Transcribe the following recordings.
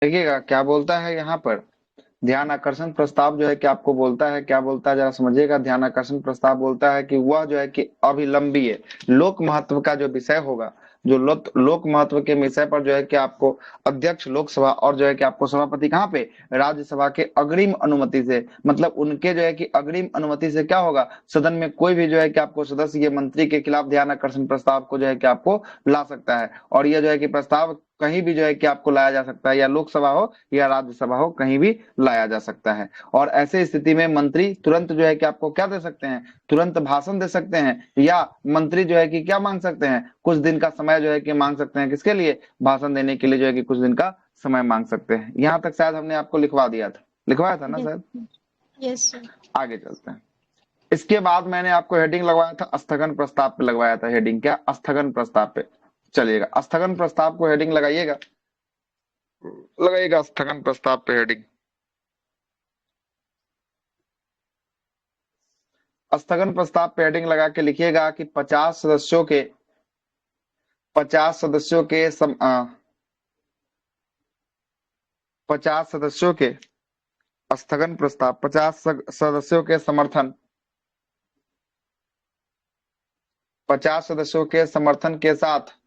देखिएगा क्या बोलता है यहाँ पर। ध्यान आकर्षण प्रस्ताव जो है कि आपको बोलता है, क्या बोलता है जरा समझिएगा। ध्यान आकर्षण प्रस्ताव बोलता है कि वह जो है कि अभिलंबीय लोक महत्व का जो विषय होगा, जो लोक महत्व के विषय पर जो है कि आपको अध्यक्ष लोकसभा और जो है कि आपको सभापति कहाँ पे, राज्यसभा के अग्रिम अनुमति से, मतलब उनके जो है कि अग्रिम अनुमति से क्या होगा, सदन में कोई भी जो है कि आपको सदस्य ये मंत्री के खिलाफ ध्यान आकर्षण प्रस्ताव को जो है कि आपको ला सकता है। और ये जो है कि प्रस्ताव कहीं भी जो है कि आपको लाया जा सकता है, या लोकसभा हो या राज्यसभा हो, कहीं भी लाया जा सकता है। और ऐसे स्थिति में मंत्री तुरंत जो है कि आपको क्या दे सकते हैं, तुरंत भाषण दे सकते हैं, या मंत्री जो है कि क्या मांग सकते हैं, कुछ दिन का समय जो है कि मांग सकते हैं। किसके लिए? भाषण देने के लिए जो है कि कुछ दिन का समय मांग सकते हैं। यहाँ तक शायद हमने आपको लिखवा दिया था, लिखवाया था ना यस। शायद। Yes sir. आगे चलते हैं। इसके बाद मैंने आपको हेडिंग लगवाया था स्थगन प्रस्ताव पे, लगवाया था हेडिंग क्या, स्थगन प्रस्ताव पे। चलिएगा स्थगन प्रस्ताव को हेडिंग लगाइएगा, लगाइएगा स्थगन प्रस्ताव पे हेडिंग। स्थगन प्रस्ताव पे हेडिंग लगा के लिखिएगा कि 50 सदस्यों के 50 सदस्यों के स्थगन प्रस्ताव, 50 सदस्यों के समर्थन, 50 सदस्यों के समर्थन के साथ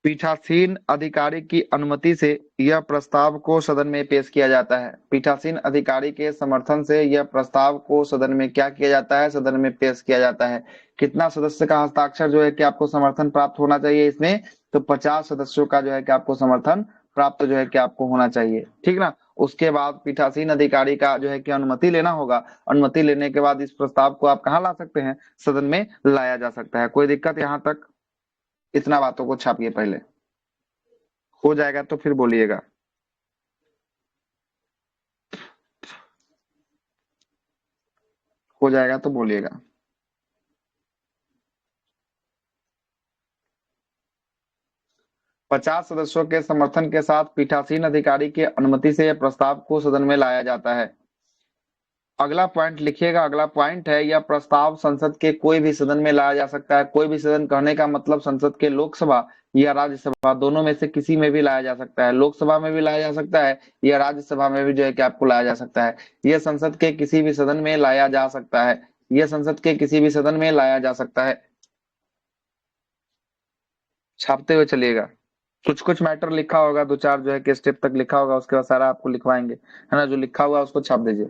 पीठासीन अधिकारी की अनुमति से यह प्रस्ताव को सदन में पेश किया जाता है। पीठासीन अधिकारी के समर्थन से यह प्रस्ताव को सदन में क्या किया जाता है, सदन में पेश किया जाता है। कितना सदस्य का हस्ताक्षर जो है कि आपको समर्थन प्राप्त होना चाहिए इसमें, तो 50 सदस्यों का जो है कि आपको समर्थन प्राप्त जो है कि आपको होना चाहिए, ठीक ना। उसके बाद पीठासीन अधिकारी का जो है कि अनुमति लेना होगा। अनुमति लेने के बाद इस प्रस्ताव को आप कहाँ ला सकते हैं, सदन में लाया जा सकता है। कोई दिक्कत यहाँ तक? इतना बातों को छापिए पहले, हो जाएगा तो फिर बोलिएगा। हो जाएगा तो बोलिएगा। पचास सदस्यों के समर्थन के साथ पीठासीन अधिकारी की अनुमति से यह प्रस्ताव को सदन में लाया जाता है। अगला पॉइंट लिखिएगा, अगला पॉइंट है यह प्रस्ताव संसद के कोई भी सदन में लाया जा सकता है। कोई भी सदन कहने का मतलब संसद के लोकसभा या राज्यसभा दोनों में से किसी में भी लाया जा सकता है। लोकसभा में भी लाया जा सकता है या राज्यसभा में भी जो है कि आपको लाया जा सकता है। यह संसद के किसी भी सदन में लाया जा सकता है, यह संसद के किसी भी सदन में लाया जा सकता है। छापते हुए चलिएगा। कुछ कुछ मैटर लिखा होगा, दो चार जो है कि स्टेप तक लिखा होगा, उसके बाद सारा आपको लिखवाएंगे, है ना। जो लिखा हुआ है उसको छाप दीजिए।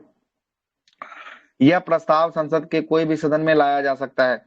यह प्रस्ताव संसद के कोई भी सदन में लाया जा सकता है।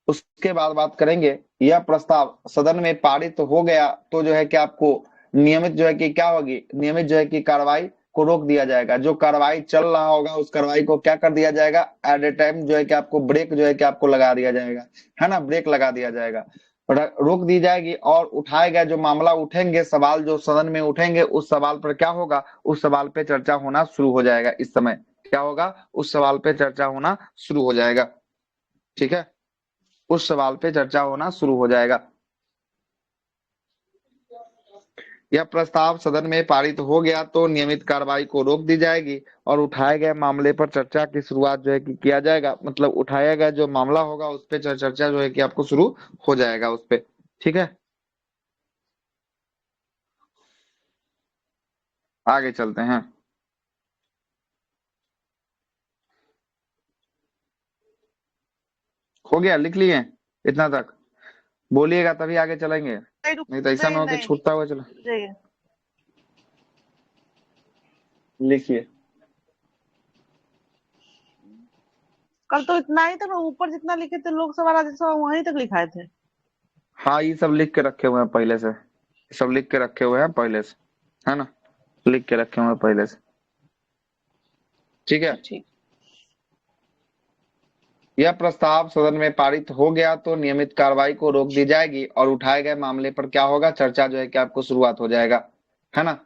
उसके बाद बात करेंगे, यह प्रस्ताव सदन में पारित हो गया तो जो है कि आपको नियमित जो है कि क्या होगी, नियमित जो है कि कार्रवाई को रोक दिया जाएगा। जो कार्रवाई चल रहा होगा उस कार्रवाई को क्या कर दिया जाएगा, एट ए टाइम जो है कि आपको ब्रेक जो है कि आपको लगा दिया जाएगा, है ना, ब्रेक लगा दिया जाएगा, रोक दी जाएगी। और उठाए गए जो मामला उठेंगे, सवाल जो सदन में उठेंगे, उस सवाल पर क्या होगा, उस सवाल पे चर्चा होना शुरू हो जाएगा। इस समय क्या होगा, उस सवाल पे चर्चा होना शुरू हो जाएगा, ठीक है। उस सवाल पे चर्चा होना शुरू हो जाएगा। यह प्रस्ताव सदन में पारित हो गया तो नियमित कार्रवाई को रोक दी जाएगी और उठाए गए मामले पर चर्चा की शुरुआत जो है कि किया जाएगा। मतलब उठाया गया जो मामला होगा उस पे चर्चा जो है कि आपको शुरू हो जाएगा उस पे, ठीक है। आगे चलते हैं। हो गया, लिख लिए इतना तक? बोलिएगा तभी आगे चलेंगे, नहीं तो ऐसा ना नहीं हो कि नहीं, छूटता हुआ चला। जी। लिखिए। कल तो इतना ही था, ऊपर जितना लिखे थे लोकसभा राज्यसभा वहीं तक लिखाए थे। हाँ ये सब लिख के रखे हुए हैं पहले से, सब लिख के रखे हुए हैं पहले से, है ना, लिख के रखे हुए हैं पहले से, ठीक है। ठीक। यह प्रस्ताव सदन में पारित हो गया तो नियमित कार्रवाई को रोक दी जाएगी और उठाए गए मामले पर क्या होगा, चर्चा जो है कि आपको शुरुआत हो जाएगा, है ना।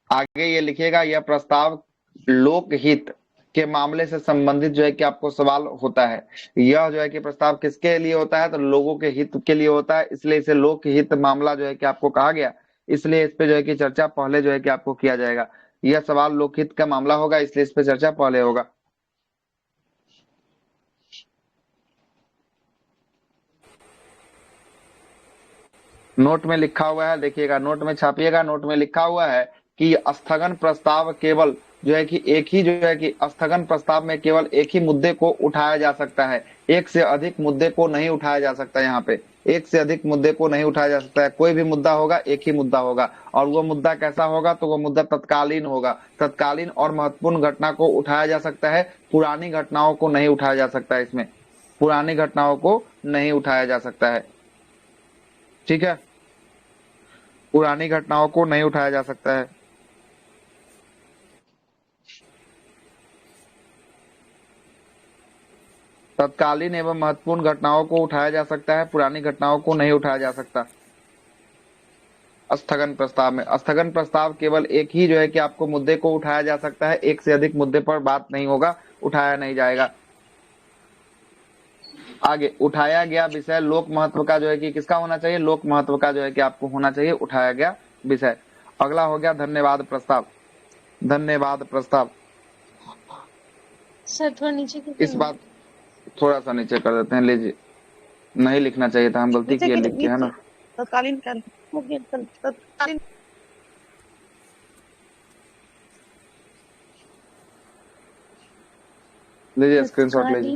आगे ये लिखिएगा, यह प्रस्ताव लोकहित के मामले से संबंधित जो है कि आपको सवाल होता है। यह जो है कि प्रस्ताव किसके लिए होता है, तो लोगों के हित के लिए होता है, इसलिए इसे लोकहित मामला जो है कि आपको कहा गया। इसलिए इस पे जो है कि चर्चा पहले जो है कि आपको किया जाएगा। यह सवाल लोकहित का मामला होगा, इसलिए इस पे चर्चा पहले होगा। नोट में लिखा हुआ है, देखिएगा, नोट में छापिएगा, नोट में लिखा हुआ है कि स्थगन प्रस्ताव केवल जो है कि एक ही जो है कि स्थगन प्रस्ताव में केवल एक ही मुद्दे को उठाया जा सकता है, एक से अधिक मुद्दे को नहीं उठाया जा सकता। यहाँ पे एक से अधिक मुद्दे को नहीं उठाया जा सकता है, कोई भी मुद्दा होगा एक ही मुद्दा होगा, और वो मुद्दा कैसा होगा, तो वो मुद्दा तत्कालीन होगा। तत्कालीन और महत्वपूर्ण घटना को उठाया जा सकता है, पुरानी घटनाओं को नहीं उठाया जा सकता है, इसमें पुरानी घटनाओं को नहीं उठाया जा सकता है। ठीक है, पुरानी घटनाओं को नहीं उठाया जा सकता है। तत्कालीन एवं महत्वपूर्ण घटनाओं को उठाया जा सकता है, पुरानी घटनाओं को नहीं उठाया जा सकता। स्थगन प्रस्ताव में स्थगन प्रस्ताव केवल एक ही जो है कि आपको मुद्दे को उठाया जा सकता है, एक से अधिक मुद्दे पर बात नहीं होगा, उठाया नहीं जाएगा। आगे, उठाया गया विषय लोक महत्व का जो है कि किसका होना चाहिए, लोक महत्व का जो है कि आपको होना चाहिए उठाया गया विषय। अगला हो गया धन्यवाद प्रस्ताव। धन्यवाद प्रस्ताव, सर थोड़ा नीचे इस बात थोड़ा सा नीचे कर देते हैं, लीजिए, नहीं लिखना चाहिए था, हम गलती किए लिख के, है ना। तत्कालीन तत्कालीन लीजिए स्क्रीनशॉट लीजिए।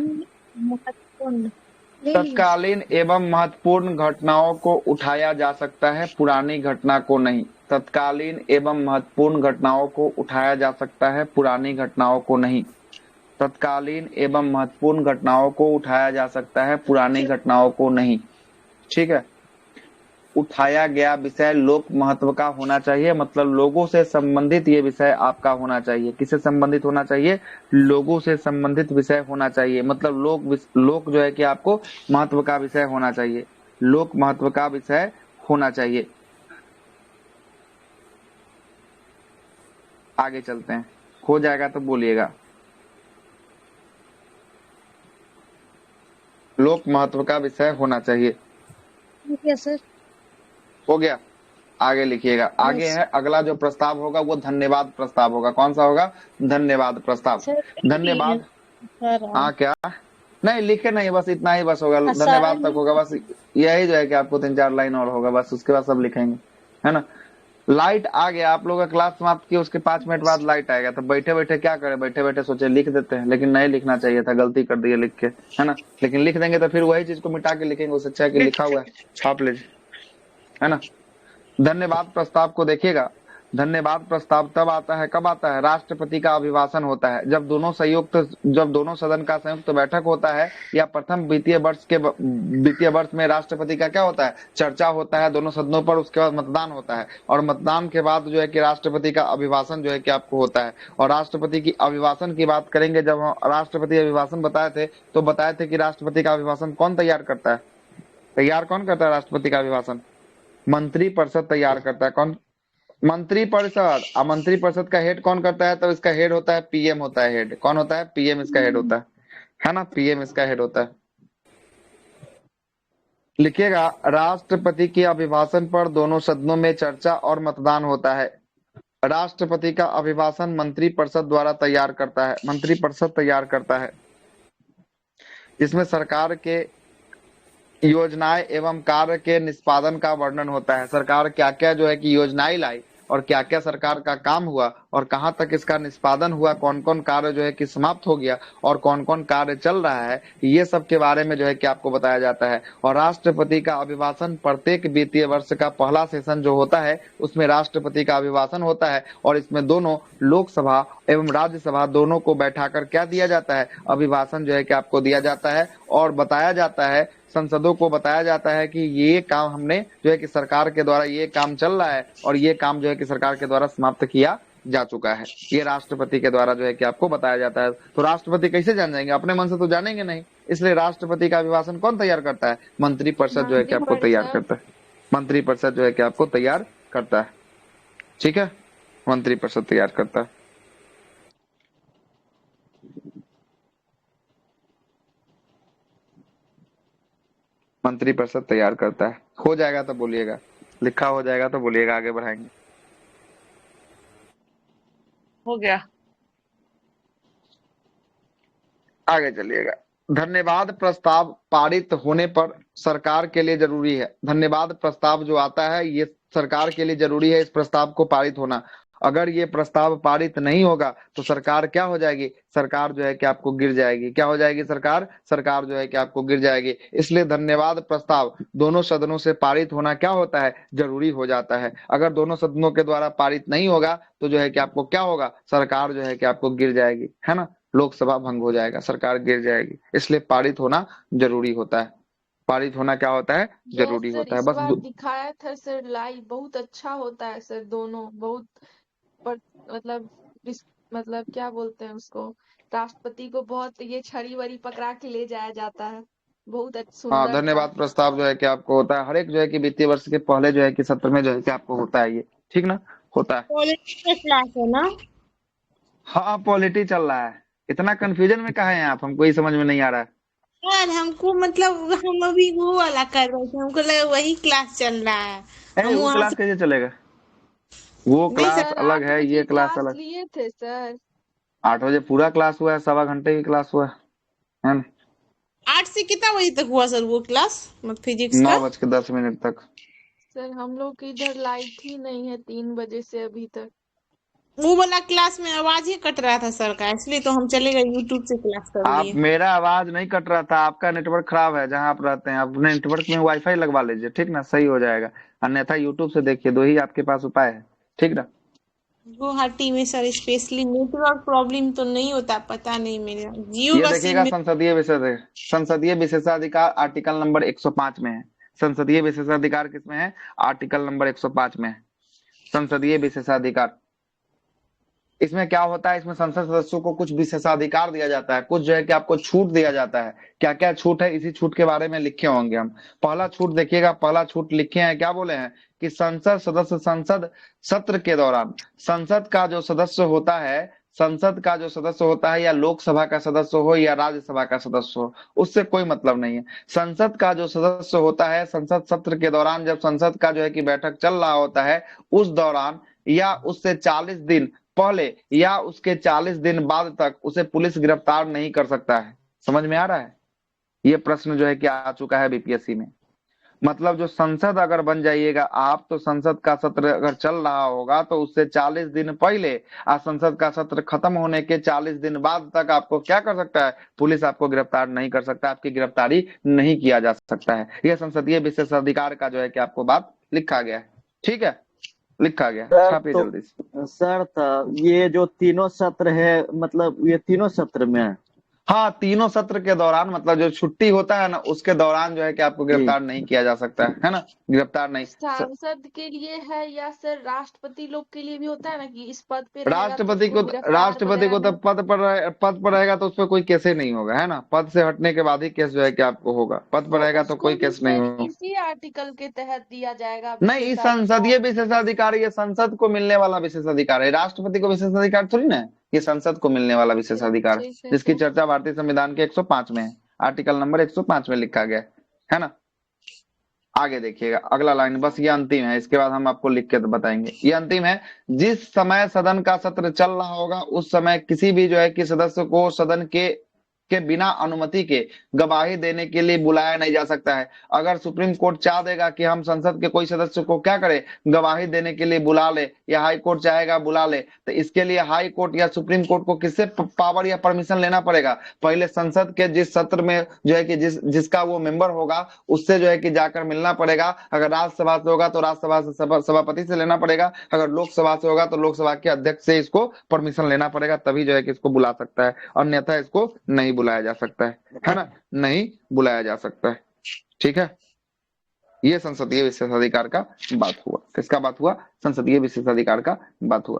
महत्वपूर्ण तत्कालीन एवं महत्वपूर्ण घटनाओं को उठाया जा सकता है, पुरानी घटना को नहीं। तत्कालीन एवं महत्वपूर्ण घटनाओं को उठाया जा सकता है, पुरानी घटनाओं को नहीं। तत्कालीन एवं महत्वपूर्ण घटनाओं को उठाया जा सकता है, पुरानी घटनाओं को नहीं। ठीक है, उठाया गया विषय लोक महत्व का होना चाहिए, मतलब लोगों से संबंधित ये विषय आपका होना चाहिए। किससे संबंधित होना चाहिए, लोगों से संबंधित विषय होना चाहिए, मतलब लोक जो है कि आपको महत्व का विषय होना चाहिए, लोक महत्व का विषय होना चाहिए। आगे चलते हैं, हो जाएगा तो बोलिएगा। लोक महत्व का विषय होना चाहिए। सर हो गया, आगे लिखिएगा। आगे है अगला जो प्रस्ताव होगा वो धन्यवाद प्रस्ताव होगा। कौन सा होगा, धन्यवाद प्रस्ताव। धन्यवाद, हाँ क्या, नहीं लिखे नहीं, बस इतना ही बस होगा, धन्यवाद तक होगा बस, यही जो है कि आपको 3-4 लाइन और होगा बस, उसके बाद सब लिखेंगे, है ना। लाइट आ गया, आप लोग का क्लास समाप्त किया उसके 5 मिनट बाद लाइट आएगा, तो बैठे बैठे क्या करें, बैठे बैठे सोचे लिख देते हैं, लेकिन नहीं लिखना चाहिए था, गलती कर दिए लिख के, है ना। लेकिन लिख देंगे तो फिर वही चीज को मिटा के लिखेंगे, उससे अच्छा है कि लिखा हुआ है छाप लीजिए, है ना। धन्यवाद प्रस्ताव को देखिएगा, धन्यवाद प्रस्ताव तब आता है, कब आता है, राष्ट्रपति का अभिभाषण होता है, जब दोनों सदन का संयुक्त बैठक होता है, या प्रथम वित्तीय वर्ष में राष्ट्रपति का क्या होता है, चर्चा होता है दोनों सदनों पर, उसके बाद मतदान होता है, और मतदान के बाद जो है कि राष्ट्रपति का अभिभाषण जो है कि आपको होता है। और राष्ट्रपति की अभिभाषण की बात करेंगे, जब हम राष्ट्रपति अभिभाषण बताए थे तो बताए थे कि राष्ट्रपति का अभिभाषण कौन तैयार करता है, तैयार कौन करता है राष्ट्रपति का अभिभाषण, मंत्रिपरिषद तैयार करता है। कौन, मंत्रिपरिषद। अब मंत्रिपरिषद का हेड कौन करता है, तो इसका हेड होता है पीएम होता है, हेड कौन होता है, पीएम इसका हेड होता है ना, पीएम इसका हेड होता है। लिखिएगा, राष्ट्रपति के अभिभाषण पर दोनों सदनों में चर्चा और मतदान होता है। राष्ट्रपति का अभिभाषण मंत्रिपरिषद द्वारा तैयार करता है, मंत्रिपरिषद तैयार करता है, जिसमें सरकार के योजनाएं एवं कार्य के निष्पादन का वर्णन होता है। सरकार क्या क्या जो है कि योजनाएं लाई, और क्या क्या सरकार का काम हुआ, और कहां तक इसका निष्पादन हुआ, कौन कौन कार्य जो है कि समाप्त हो गया, और कौन कौन कार्य चल रहा है, ये सब के बारे में जो है कि आपको बताया जाता है। और राष्ट्रपति का अभिभाषण प्रत्येक वित्तीय वर्ष का पहला सेशन जो होता है उसमें राष्ट्रपति का अभिभाषण होता है, और इसमें दोनों लोकसभा एवं राज्यसभा दोनों को बैठाकर क्या दिया जाता है, अभिभाषण जो है कि आपको दिया जाता है, और बताया जाता है, संसदों को बताया जाता है कि ये काम हमने जो है कि सरकार के द्वारा ये काम चल रहा है, और ये काम जो है कि सरकार के द्वारा समाप्त किया जा चुका है, ये राष्ट्रपति के द्वारा जो है कि आपको बताया जाता है। तो राष्ट्रपति कैसे जान जाएंगे, अपने मन से तो जानेंगे नहीं, इसलिए राष्ट्रपति का अभिभाषण कौन तैयार करता है, मंत्रिपरिषद जो है कि आपको तैयार करता है, मंत्रिपरिषद जो है कि आपको तैयार करता है। ठीक है, मंत्रिपरिषद तैयार करता है। मंत्रिपरिषद तैयार करता है। हो जाएगा तो बोलिएगा, लिखा हो जाएगा तो बोलिएगा, आगे बढ़ाएंगे। हो गया, आगे चलिएगा। धन्यवाद प्रस्ताव पारित होने पर सरकार के लिए जरूरी है। धन्यवाद प्रस्ताव जो आता है ये सरकार के लिए जरूरी है, इस प्रस्ताव को पारित होना। अगर ये प्रस्ताव पारित नहीं होगा तो सरकार क्या हो जाएगी? सरकार जो है कि आपको गिर जाएगी। क्या हो जाएगी? सरकार सरकार जो है कि आपको गिर जाएगी। इसलिए धन्यवाद प्रस्ताव दोनों सदनों से पारित होना क्या होता है? जरूरी हो जाता है। अगर दोनों सदनों के द्वारा पारित नहीं होगा तो जो है कि आपको क्या होगा? सरकार जो है कि आपको गिर जाएगी, है ना? लोकसभा भंग हो जाएगा, सरकार गिर जाएगी। इसलिए पारित होना जरूरी होता है। पारित होना क्या होता है? यस जरूरी सर, होता है। इस बस बार दिखाया था सर लाइव, बहुत अच्छा होता है सर दोनों, बहुत पर मतलब मतलब क्या बोलते हैं उसको, राष्ट्रपति को बहुत ये छड़ी वड़ी पकड़ा के ले जाया जाता है, बहुत हाँ, सुंदर था। धन्यवाद प्रस्ताव जो है कि आपको होता है हर एक जो है कि वित्तीय वर्ष के पहले जो है कि सत्र में जो है कि आपको होता है ये, ठीक ना? होता है। पॉलिटिक्स का क्लास है ना? हाँ, पॉलिटी चल रहा है। इतना कंफ्यूजन में कहा है आप? हमको ही समझ में नहीं आ रहा है। यार हमको मतलब हम अभी वो वाला कर रहे थे, हमको लगा वही क्लास चल रहा है। हम वो वहां क्लास से कैसे चलेगा? वो नहीं सर। क्लास सर अलग 8 है, बजे ये क्लास क्लास अलग। लिए थे सर। 8 बजे पूरा क्लास हुआ है, 1.25 घंटे की क्लास हुआ है ना? 8 से कितना बजे तक हुआ सर वो क्लास, फिजिक्स का? 9:10 तक। सर हम लोग की इधर लाइट ही नहीं है 3 बजे से अभी तक। वो वाला क्लास में आवाज ही कट रहा था सर का, इसलिए तो हम चले गए यूट्यूब से क्लास कर आप, लिए। मेरा आवाज नहीं कट रहा था, आपका नेटवर्क खराब है जहां आप रहते हैं। अपने नेटवर्क में वाईफाई लगवा लीजिए, ठीक ना? सही हो जाएगा। अन्यथा यूट्यूब से देखिए, दो ही आपके पास उपाय है, ठीक ना? गुवाहाटी में सर स्पेशली नेटवर्क प्रॉब्लम तो नहीं होता, पता नहीं, मेरा जियो ये का सिम देखिएगा, में। संसदीय विशेषाधिकार आर्टिकल नंबर 105 में है। संसदीय विशेषाधिकार किसमें है? आर्टिकल नंबर 105 में है संसदीय विशेषाधिकार। इसमें क्या होता है? इसमें संसद सदस्यों को कुछ विशेषाधिकार दिया जाता है, कुछ जो है कि आपको छूट दिया जाता है। क्या क्या छूट है, इसी छूट के बारे में लिखे होंगे हम। पहला छूट देखिएगा, पहला छूट लिखे हैं, क्या बोले हैं? कि संसद सदस्य संसद सत्र के दौरान संसद का जो सदस्य होता है, संसद का जो सदस्य होता है, या लोकसभा का सदस्य हो या राज्यसभा का सदस्य हो, उससे कोई मतलब नहीं है। संसद का जो सदस्य होता है, संसद सत्र के दौरान जब संसद का जो है कि बैठक चल रहा होता है, उस दौरान या उससे 40 दिन पहले या उसके 40 दिन बाद तक उसे पुलिस गिरफ्तार नहीं कर सकता है। समझ में आ रहा है? ये प्रश्न जो है कि आ चुका है बीपीएससी में। मतलब जो संसद अगर बन जाइएगा आप, तो संसद का सत्र अगर चल रहा होगा तो उससे 40 दिन पहले और संसद का सत्र खत्म होने के 40 दिन बाद तक आपको क्या कर सकता है? पुलिस आपको गिरफ्तार नहीं कर सकता, आपकी गिरफ्तारी नहीं किया जा सकता है। यह संसदीय विशेषाधिकार का जो है कि आपको बात लिखा गया है, ठीक है? लिखा गया, सर छापिए तो जल्दी से। सर था ये जो तीनों सत्र है, मतलब ये तीनों सत्र में है? हाँ, तीनों सत्र के दौरान, मतलब जो छुट्टी होता है ना, उसके दौरान जो है कि आपको जी। गिरफ्तार नहीं किया जा सकता है ना? गिरफ्तार नहीं। सांसद के लिए है या सर राष्ट्रपति लोग के लिए भी होता है ना कि इस पद पे रहेगा तो राष्ट्रपति उसको को गिरफ्तार राष्ट्रपति वगैरह को तो नहीं। पद पर रहेगा तो उस पर कोई केस ही नहीं होगा, है ना? पद से हटने के बाद ही केस जो है कि आपको होगा। पद पर तो रहेगा तो उसको कोई भी केस नहीं सर होगा। इसी आर्टिकल के तहत दिया जाएगा नहीं, इस विशेषाधिकार। संसदीय विशेषाधिकार ये संसद को मिलने वाला विशेषाधिकार है, राष्ट्रपति को विशेषाधिकार थोड़ी ना है। ये संसद को मिलने वाला विशेषाधिकार है, ठीक है जिसकी सर। चर्चा भारतीय संविधान के 105 में है। आर्टिकल नंबर 105 में लिखा गया है ना? आगे देखिएगा, अगला लाइन, बस ये अंतिम है, इसके बाद हम आपको लिख के बताएंगे। ये अंतिम है। जिस समय सदन का सत्र चल रहा होगा उस समय किसी भी जो है कि सदस्य को सदन के बिना अनुमति के गवाही देने के लिए बुलाया नहीं जा सकता है। अगर सुप्रीम कोर्ट चाह देगा कि हम संसद के कोई सदस्य को क्या करें, गवाही देने के लिए बुला ले, या हाई कोर्ट चाहेगा बुला ले, तो इसके लिए हाई कोर्ट या सुप्रीम कोर्ट को किससे पावर या परमिशन लेना पड़ेगा? पहले संसद के जिस सत्र में जो है कि जिसका वो मेंबर होगा उससे जो है कि जाकर मिलना पड़ेगा। अगर राज्यसभा से होगा तो राज्यसभा से सभापति से लेना पड़ेगा। अगर लोकसभा से होगा तो लोकसभा के अध्यक्ष से इसको परमिशन लेना पड़ेगा, तभी जो है कि इसको बुला सकता है, अन्यथा इसको नहीं बुलाया जा सकता है ना? नहीं बुलाया जा सकता है, ठीक है? ये संसदीय विशेषाधिकार का बात हुआ। किसका बात हुआ? संसदीय विशेषाधिकार का बात हुआ।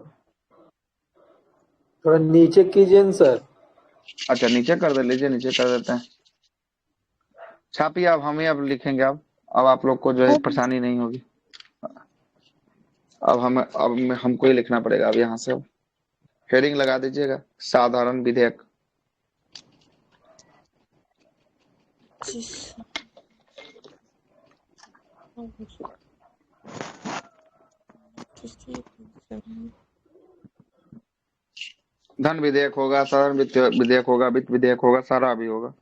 थोड़ा नीचे कीजिए न सर। अच्छा, नीचे कर दे लीजिए, नीचे कर देते हैं। छापिए, अब हम ही अब लिखेंगे। अब आप लोग को जो है परेशानी नहीं होगी। अब हमको ही लिखना पड़ेगा। अब यहाँ से हेडिंग लगा दीजिएगा, साधारण विधेयक। धन विधेयक होगा, साधारण विधेयक होगा, वित्त विधेयक होगा, सारा भी होगा।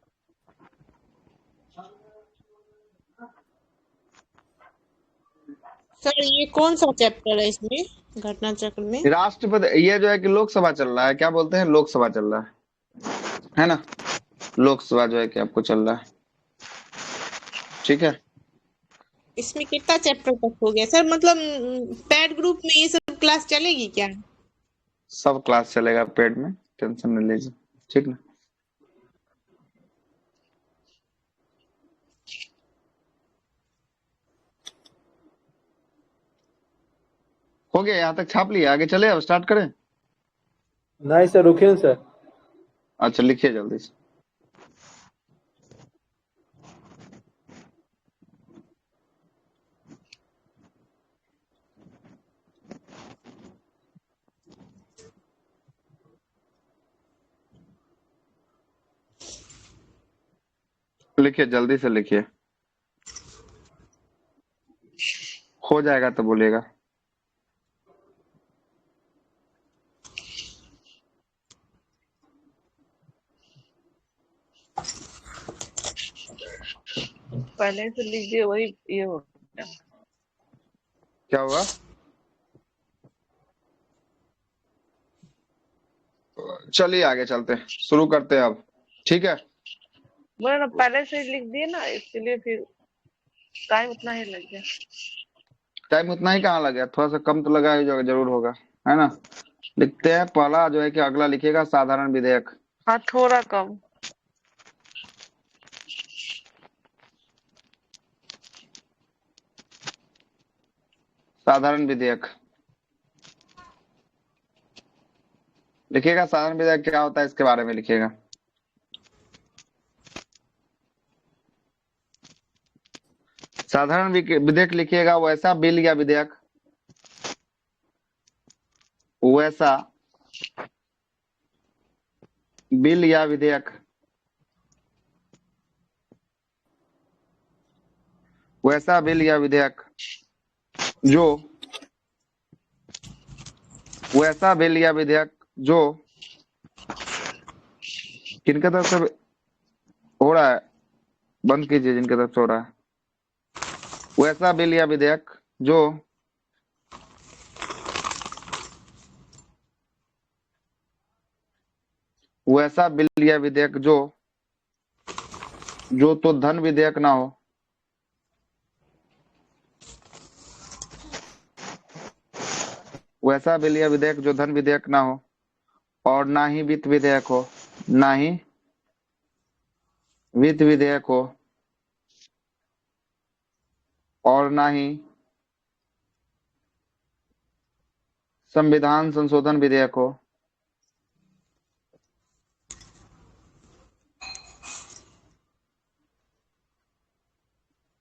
ये कौन सा चैप्टर है इसमें, घटना चक्र में? राष्ट्रपति, ये जो है कि लोकसभा चल रहा है, क्या बोलते हैं, लोकसभा चल रहा है ना। लोकसभा जो है कि आपको चल रहा है, ठीक है। इसमें कितना चैप्टर तक हो गया सर? मतलब पैड ग्रुप में ये सब क्लास चलेगी क्या? सब क्लास चलेगा पेड में, टेंशन नहीं लीजिए, ठीक ना। हो गया, यहाँ तक छाप लिया, आगे चले, अब स्टार्ट करें। नहीं सर, रुकिए ना सर। अच्छा लिखिए जल्दी से। लिखिए जल्दी से लिखिए, हो जाएगा तो बोलिएगा। पहले से लीजिए, वही ये हो गया। क्या हुआ? चलिए आगे चलते हैं, शुरू करते हैं अब, ठीक है। बोले ना पहले से ही लिख दिए ना, इसलिए फिर टाइम उतना ही लग गया। टाइम उतना ही कहाँ लगा, थोड़ा सा कम तो लगा ही जरूर होगा, है ना। लिखते हैं, पहला जो है कि अगला लिखिएगा साधारण विधेयक। हाँ थोड़ा कम। साधारण विधेयक लिखिएगा। साधारण विधेयक क्या होता है इसके बारे में लिखिएगा। साधारण विधेयक लिखिएगा, वैसा बिल या विधेयक, वैसा बिल या विधेयक, वैसा बिल या विधेयक जो, वैसा बिल या विधेयक जो किनके तरफ से हो रहा है, बंद कीजिए जिनके तरफ से हो रहा है। वैसा बिल या विधेयक जो वैसा बिल या विधेयक जो तो धन विधेयक ना हो, वैसा बिल या विधेयक जो धन विधेयक ना हो, और ना ही वित्त विधेयक हो, ना ही वित्त विधेयक हो, और ना ही संविधान संशोधन विधेयक हो।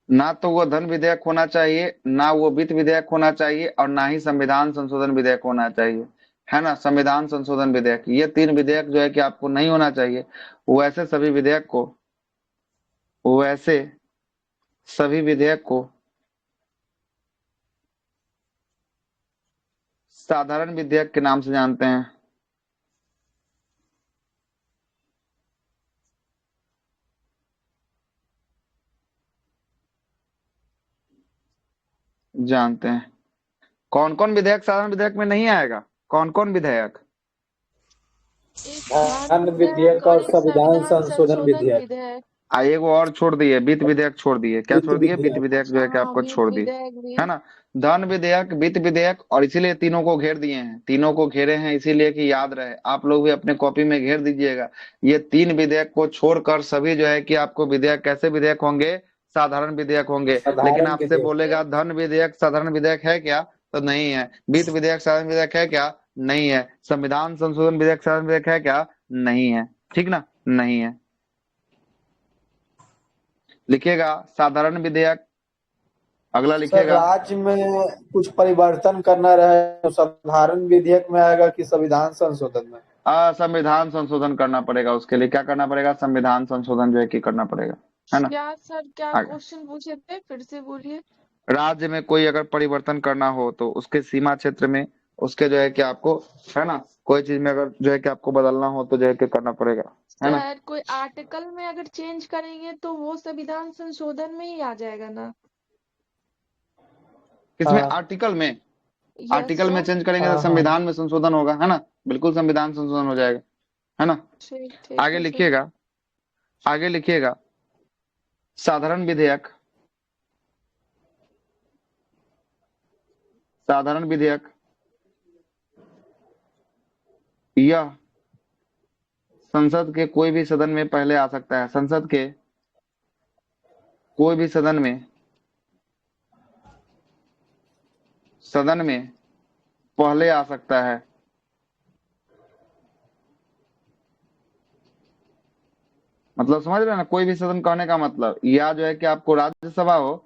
ना तो वो धन विधेयक होना चाहिए, ना वो वित्त विधेयक होना चाहिए, और ना ही संविधान संशोधन विधेयक होना चाहिए, है ना। संविधान संशोधन विधेयक, ये तीन विधेयक जो है कि आपको नहीं होना चाहिए। वैसे सभी विधेयक को, वैसे सभी विधेयक को साधारण विधेयक के नाम से जानते हैं। जानते हैं कौन कौन विधेयक साधारण विधेयक में नहीं आएगा, कौन कौन विधेयक? एक धन विधेयक और एक संविधान संशोधन विधेयक। विधेयक। एगो और छोड़ दिए, वित्त विधेयक छोड़ दिए। क्या वित्त छोड़ दिए? वित्त विधेयक। विधेयक जो है कि हाँ आपको वित्त छोड़ दिए, विधेयक भी। है ना। धन विधेयक, वित्त विधेयक, और इसीलिए तीनों को घेर दिए हैं। तीनों को घेरे हैं इसीलिए कि याद रहे, आप लोग भी अपने कॉपी में घेर दीजिएगा। ये तीन विधेयक को छोड़कर सभी जो है कि आपको विधेयक कैसे विधेयक होंगे? साधारण विधेयक होंगे। लेकिन साधारण आपसे विधेयक। बोलेगा धन विधेयक साधारण विधेयक है क्या, तो नहीं है। वित्त विधेयक साधारण विधेयक है क्या? नहीं है। संविधान संशोधन विधेयक साधारण विधेयक है क्या? नहीं है, ठीक ना, नहीं है। लिखिएगा साधारण विधेयक। अगला सर लिखिएगा राज्य में कुछ परिवर्तन करना रहे तो साधारण विधेयक में आएगा कि संविधान संशोधन में? संविधान संशोधन करना पड़ेगा। उसके लिए क्या करना पड़ेगा? संविधान संशोधन जो है कि करना पड़ेगा, है ना। क्या सर, क्या आगे, क्वेश्चन पूछे थे, फिर से बोलिए। राज्य में कोई अगर परिवर्तन करना हो तो उसके सीमा क्षेत्र में, उसके जो है कि आपको, है ना, कोई चीज में अगर जो है कि आपको बदलना हो तो जो है कि करना पड़ेगा, है ना। सर कोई आर्टिकल में अगर चेंज करेंगे तो वो संविधान संशोधन में ही आ जाएगा ना। किसमें? हाँ आर्टिकल में। यस आर्टिकल में सर। चेंज करेंगे तो हाँ हाँ संविधान में संशोधन होगा, है ना? बिल्कुल संविधान संशोधन हो जाएगा, है ना? ठीक ठीक आगे है सर। लिखिएगा, आगे लिखिएगा, साधारण विधेयक, साधारण विधेयक यह संसद के कोई भी सदन में पहले आ सकता है। संसद के कोई भी सदन में पहले आ सकता है। मतलब समझ रहे हैं ना? कोई भी सदन कहने का मतलब या जो है कि आपको राज्यसभा हो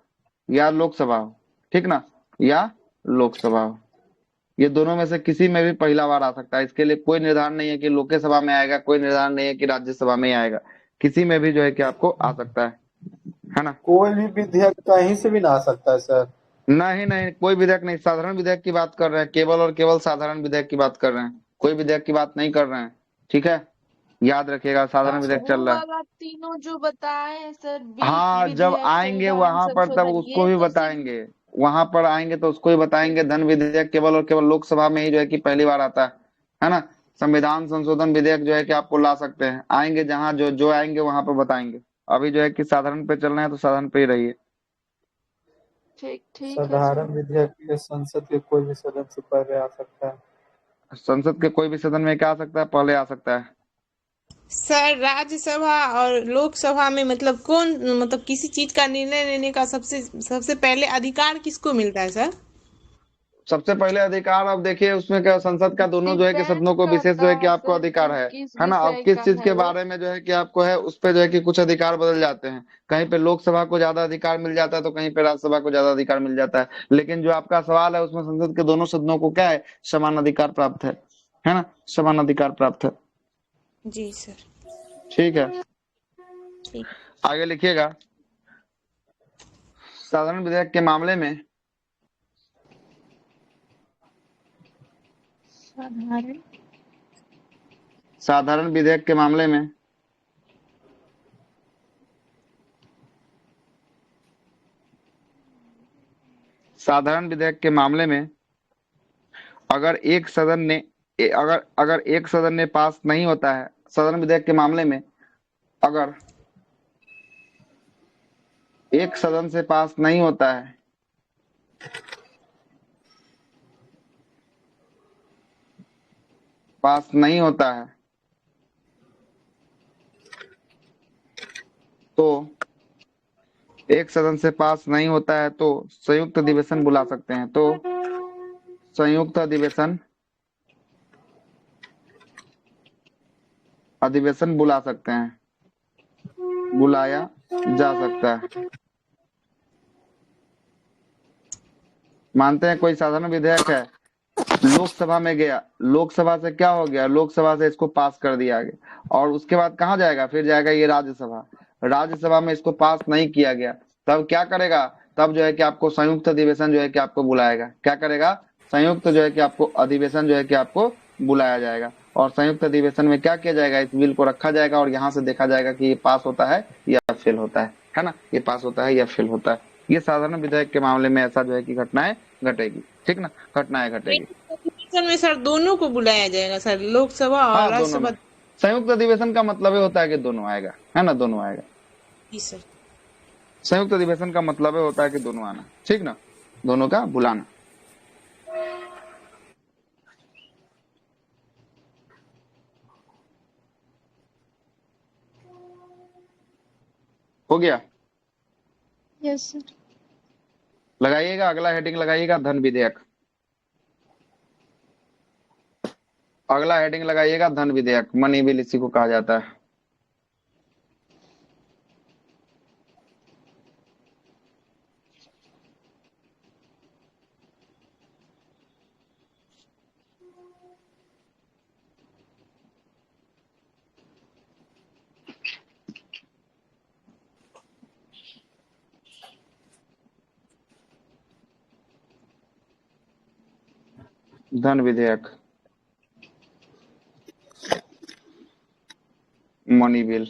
या लोकसभा हो, ठीक ना? या लोकसभा हो, ये दोनों में से किसी में भी पहला बार आ सकता है। इसके लिए कोई निर्धारण नहीं है कि लोकसभा में आएगा, कोई निर्धारण नहीं है कि राज्यसभा में ही आएगा, किसी में भी जो है कि आपको आ सकता है ना? कोई भी विधेयक कहीं से भी ना आ सकता है सर। नहीं नहीं, कोई विधेयक नहीं, साधारण विधेयक की बात कर रहे हैं, केवल और केवल साधारण विधेयक की बात कर रहे हैं, कोई विधेयक की बात नहीं कर रहे हैं, ठीक है? याद रखिएगा, साधारण अच्छा विधेयक वो चल रहा है। वाला तीनों जो बताए हैं सर, हाँ, जब विधेयक आएंगे संविधान वहां पर तब संशोधन, उसको ये भी तो सिर्फ बताएंगे। वहां पर आएंगे तो उसको ही बताएंगे। धन विधेयक केवल और केवल लोकसभा में ही जो है कि पहली बार आता है ना? संविधान संशोधन विधेयक जो है कि आपको ला सकते हैं, आएंगे जहां जो जो आएंगे वहां पर बताएंगे। अभी जो है कि साधारण पे चल रहे हैं तो साधारण पे ही रहिए। ठीक ठीक है सर। साधारण विधेयक के संसद के कोई भी सदन से पहले आ सकता है। संसद के कोई भी सदन में क्या आ सकता है? पहले आ सकता है। सर राज्यसभा और लोकसभा में मतलब कौन मतलब किसी चीज का निर्णय लेने का सबसे सबसे पहले अधिकार किसको मिलता है सर? सबसे पहले अधिकार, अब देखिए उसमें क्या, संसद का दोनों जो है कि डिपेंड सदनों को विशेष करता जो है कि है आपको सर अधिकार कि किस है ना? अब विषय किस का चीज है के वो। बारे में जो है कि आपको है, उस पे जो है कि कुछ अधिकार बदल जाते हैं। कहीं पे लोकसभा को ज्यादा अधिकार मिल जाता है तो कहीं पे राज्यसभा को ज्यादा अधिकार मिल जाता है। लेकिन जो आपका सवाल है उसमें संसद के दोनों सदनों को क्या है? समान अधिकार प्राप्त है ना? समान अधिकार प्राप्त है। जी सर। ठीक है, ठीक। आगे लिखिएगा, साधारण विधेयक के मामले में साधारण साधारण विधेयक के मामले में साधारण विधेयक के मामले में अगर एक सदन ने अगर अगर एक सदन ने पास नहीं होता है, साधारण विधेयक के मामले में अगर एक सदन से पास नहीं होता है, पास नहीं होता है, तो एक सदन से पास नहीं होता है तो संयुक्त अधिवेशन बुला सकते हैं। तो संयुक्त अधिवेशन बुला सकते हैं, बुलाया जा सकता है। मानते हैं कोई साधारण विधेयक है, लोकसभा में गया, लोकसभा से क्या हो गया? लोकसभा से इसको पास कर दिया गया, और उसके बाद कहाँ जाएगा? फिर जाएगा ये राज्यसभा। राज्यसभा में इसको पास नहीं किया गया, तब क्या करेगा? तब जो है कि आपको संयुक्त अधिवेशन जो है कि आपको बुलाएगा। क्या करेगा? संयुक्त जो है कि आपको अधिवेशन जो है कि आपको बुलाया जाएगा, और संयुक्त अधिवेशन में क्या किया जाएगा? इस बिल को रखा जाएगा और यहाँ से देखा जाएगा कि ये पास होता है या फेल होता है ना? ये पास होता है या फेल होता है। ये साधारण विधेयक के मामले में ऐसा जो है कि घटनाएं घटेगी, ठीक ना? घटनाएं घटेगी। अधिवेशन में सर दोनों को बुलाया जाएगा सर, लोकसभा और हाँ, दोनों राज्यसभा। में। संयुक्त अधिवेशन का मतलब ये होता है कि दोनों आएगा, है ना? दोनों आएगा। जी सर। संयुक्त अधिवेशन का मतलब ये होता है कि दोनों आना, ठीक ना? दोनों का बुलाना। हो गया? Yes sir. लगाइएगा, अगला हेडिंग लगाइएगा, धन विधेयक। अगला हेडिंग लगाइएगा, धन विधेयक। मनी बिल इसी को कहा जाता है। धन विधेयक, मनी बिल।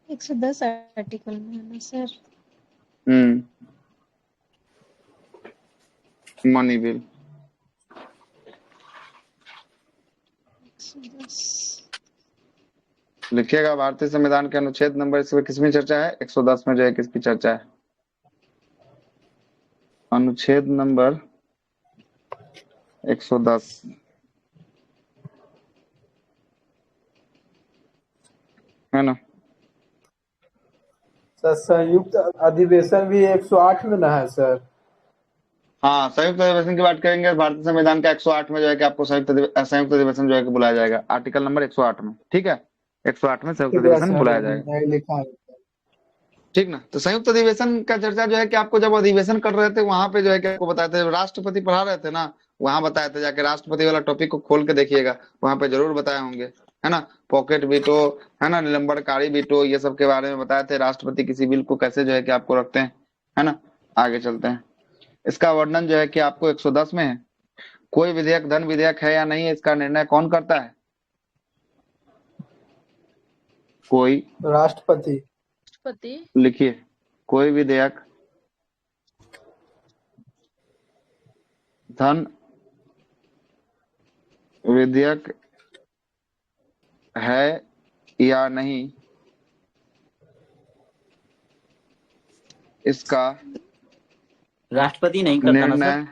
110 आर्टिकल में है ना सर? हम्म मनी बिल। 110। लिखिएगा, भारतीय संविधान के अनुच्छेद नंबर इसमें किसमें चर्चा है? 110 में जो है किसकी चर्चा है? अनुच्छेद नंबर 110 है ना? सर संयुक्त अधिवेशन भी 108 में ना है सर? हाँ, संयुक्त अधिवेशन की बात करेंगे भारतीय संविधान का 108 में जो है कि आपको संयुक्त अधिवेशन जो है कि बुलाया जाएगा, आर्टिकल नंबर 108 में। ठीक है, 108 में संयुक्त ठीक है अधिवेशन सर, बुलाया जाएगा। नहीं लिखा है। ठीक ना? तो संयुक्त अधिवेशन का चर्चा जो है कि आपको जब अधिवेशन कर रहे थे वहां पे जो है कि आपको बताए थे, राष्ट्रपति पढ़ा रहे थे ना, वहां बताए थे, जाके राष्ट्रपति वाला टॉपिक को खोल के देखिएगा, वहां पे जरूर बताए होंगे, है ना? पॉकेट वीटो, है ना, निलंबनकारी वीटो, ये सब के बारे में बताए थे, राष्ट्रपति किसी बिल को कैसे जो है कि आपको रखते हैं, है ना? आगे चलते हैं। इसका वर्णन जो है कि आपको 110 में है। कोई विधेयक धन विधेयक है या नहीं है, इसका निर्णय कौन करता है? कोई, राष्ट्रपति। राष्ट्रपति। लिखिए, कोई विधेयक धन विधेयक है या नहीं, इसका राष्ट्रपति नहीं करता ना सर? निर्णय,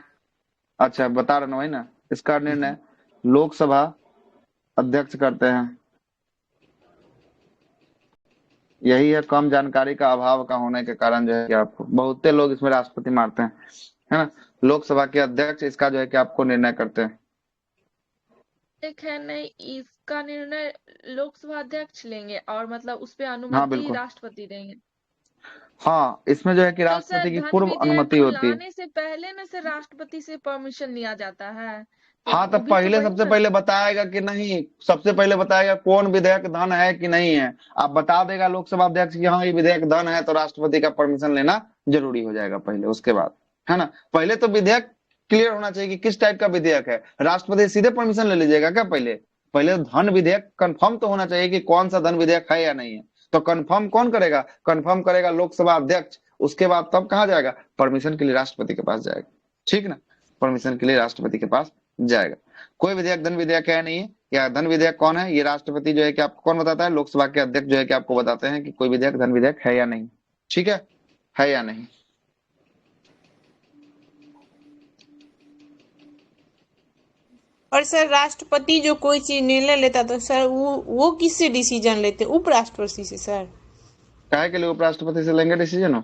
अच्छा बता रहा हूँ ना, इसका निर्णय लोकसभा अध्यक्ष करते हैं। यही है कम जानकारी का अभाव का होने के कारण जो है कि आपको बहुत से लोग इसमें राष्ट्रपति मारते हैं, है ना? लोकसभा के अध्यक्ष इसका जो है कि आपको निर्णय करते हैं। एक है नहीं, इसका निर्णय लोकसभा अध्यक्ष लेंगे और मतलब उस पे हाँ अनुमति बिल्कुल, राष्ट्रपति देंगे। हाँ, इसमें जो है कि तो सर राष्ट्रपति की धन पूर्व विधेयक अनुमति को होती है। लाने से पहले में से राष्ट्रपति से परमिशन लिया जाता है, तो हाँ, वो तब भी तो पहले वही सबसे ना। पहले बताएगा कि नहीं, सबसे पहले बताएगा कौन विधेयक धन है कि नहीं है। आप बता देगा लोकसभा अध्यक्ष कि हाँ ये विधेयक धन है, तो राष्ट्रपति का परमिशन लेना जरूरी हो जाएगा पहले, उसके बाद, है ना? पहले तो विधेयक क्लियर होना चाहिए कि किस टाइप का विधेयक है। राष्ट्रपति सीधे परमिशन ले लीजिएगा क्या? पहले पहले धन विधेयक कंफर्म तो होना चाहिए कि कौन सा धन विधेयक है या नहीं है। तो कंफर्म कौन करेगा? कंफर्म करेगा लोकसभा अध्यक्ष। उसके बाद तब कहाँ जाएगा? परमिशन के लिए राष्ट्रपति के पास जाएगा। ठीक ना? परमिशन के लिए राष्ट्रपति के पास जाएगा। कोई विधेयक धन विधेयक है नहीं है, या धन विधेयक कौन है, ये राष्ट्रपति जो है कि आपको कौन बताता है? लोकसभा के अध्यक्ष जो है कि आपको बताते हैं कि कोई विधेयक धन विधेयक है या नहीं। ठीक है या नहीं? और सर राष्ट्रपति जो कोई चीज निर्णय लेता तो सर वो किससे डिसीजन लेते? उपराष्ट्रपति से सर? काहे के लिए उपराष्ट्रपति से लेंगे डिसीजन? हो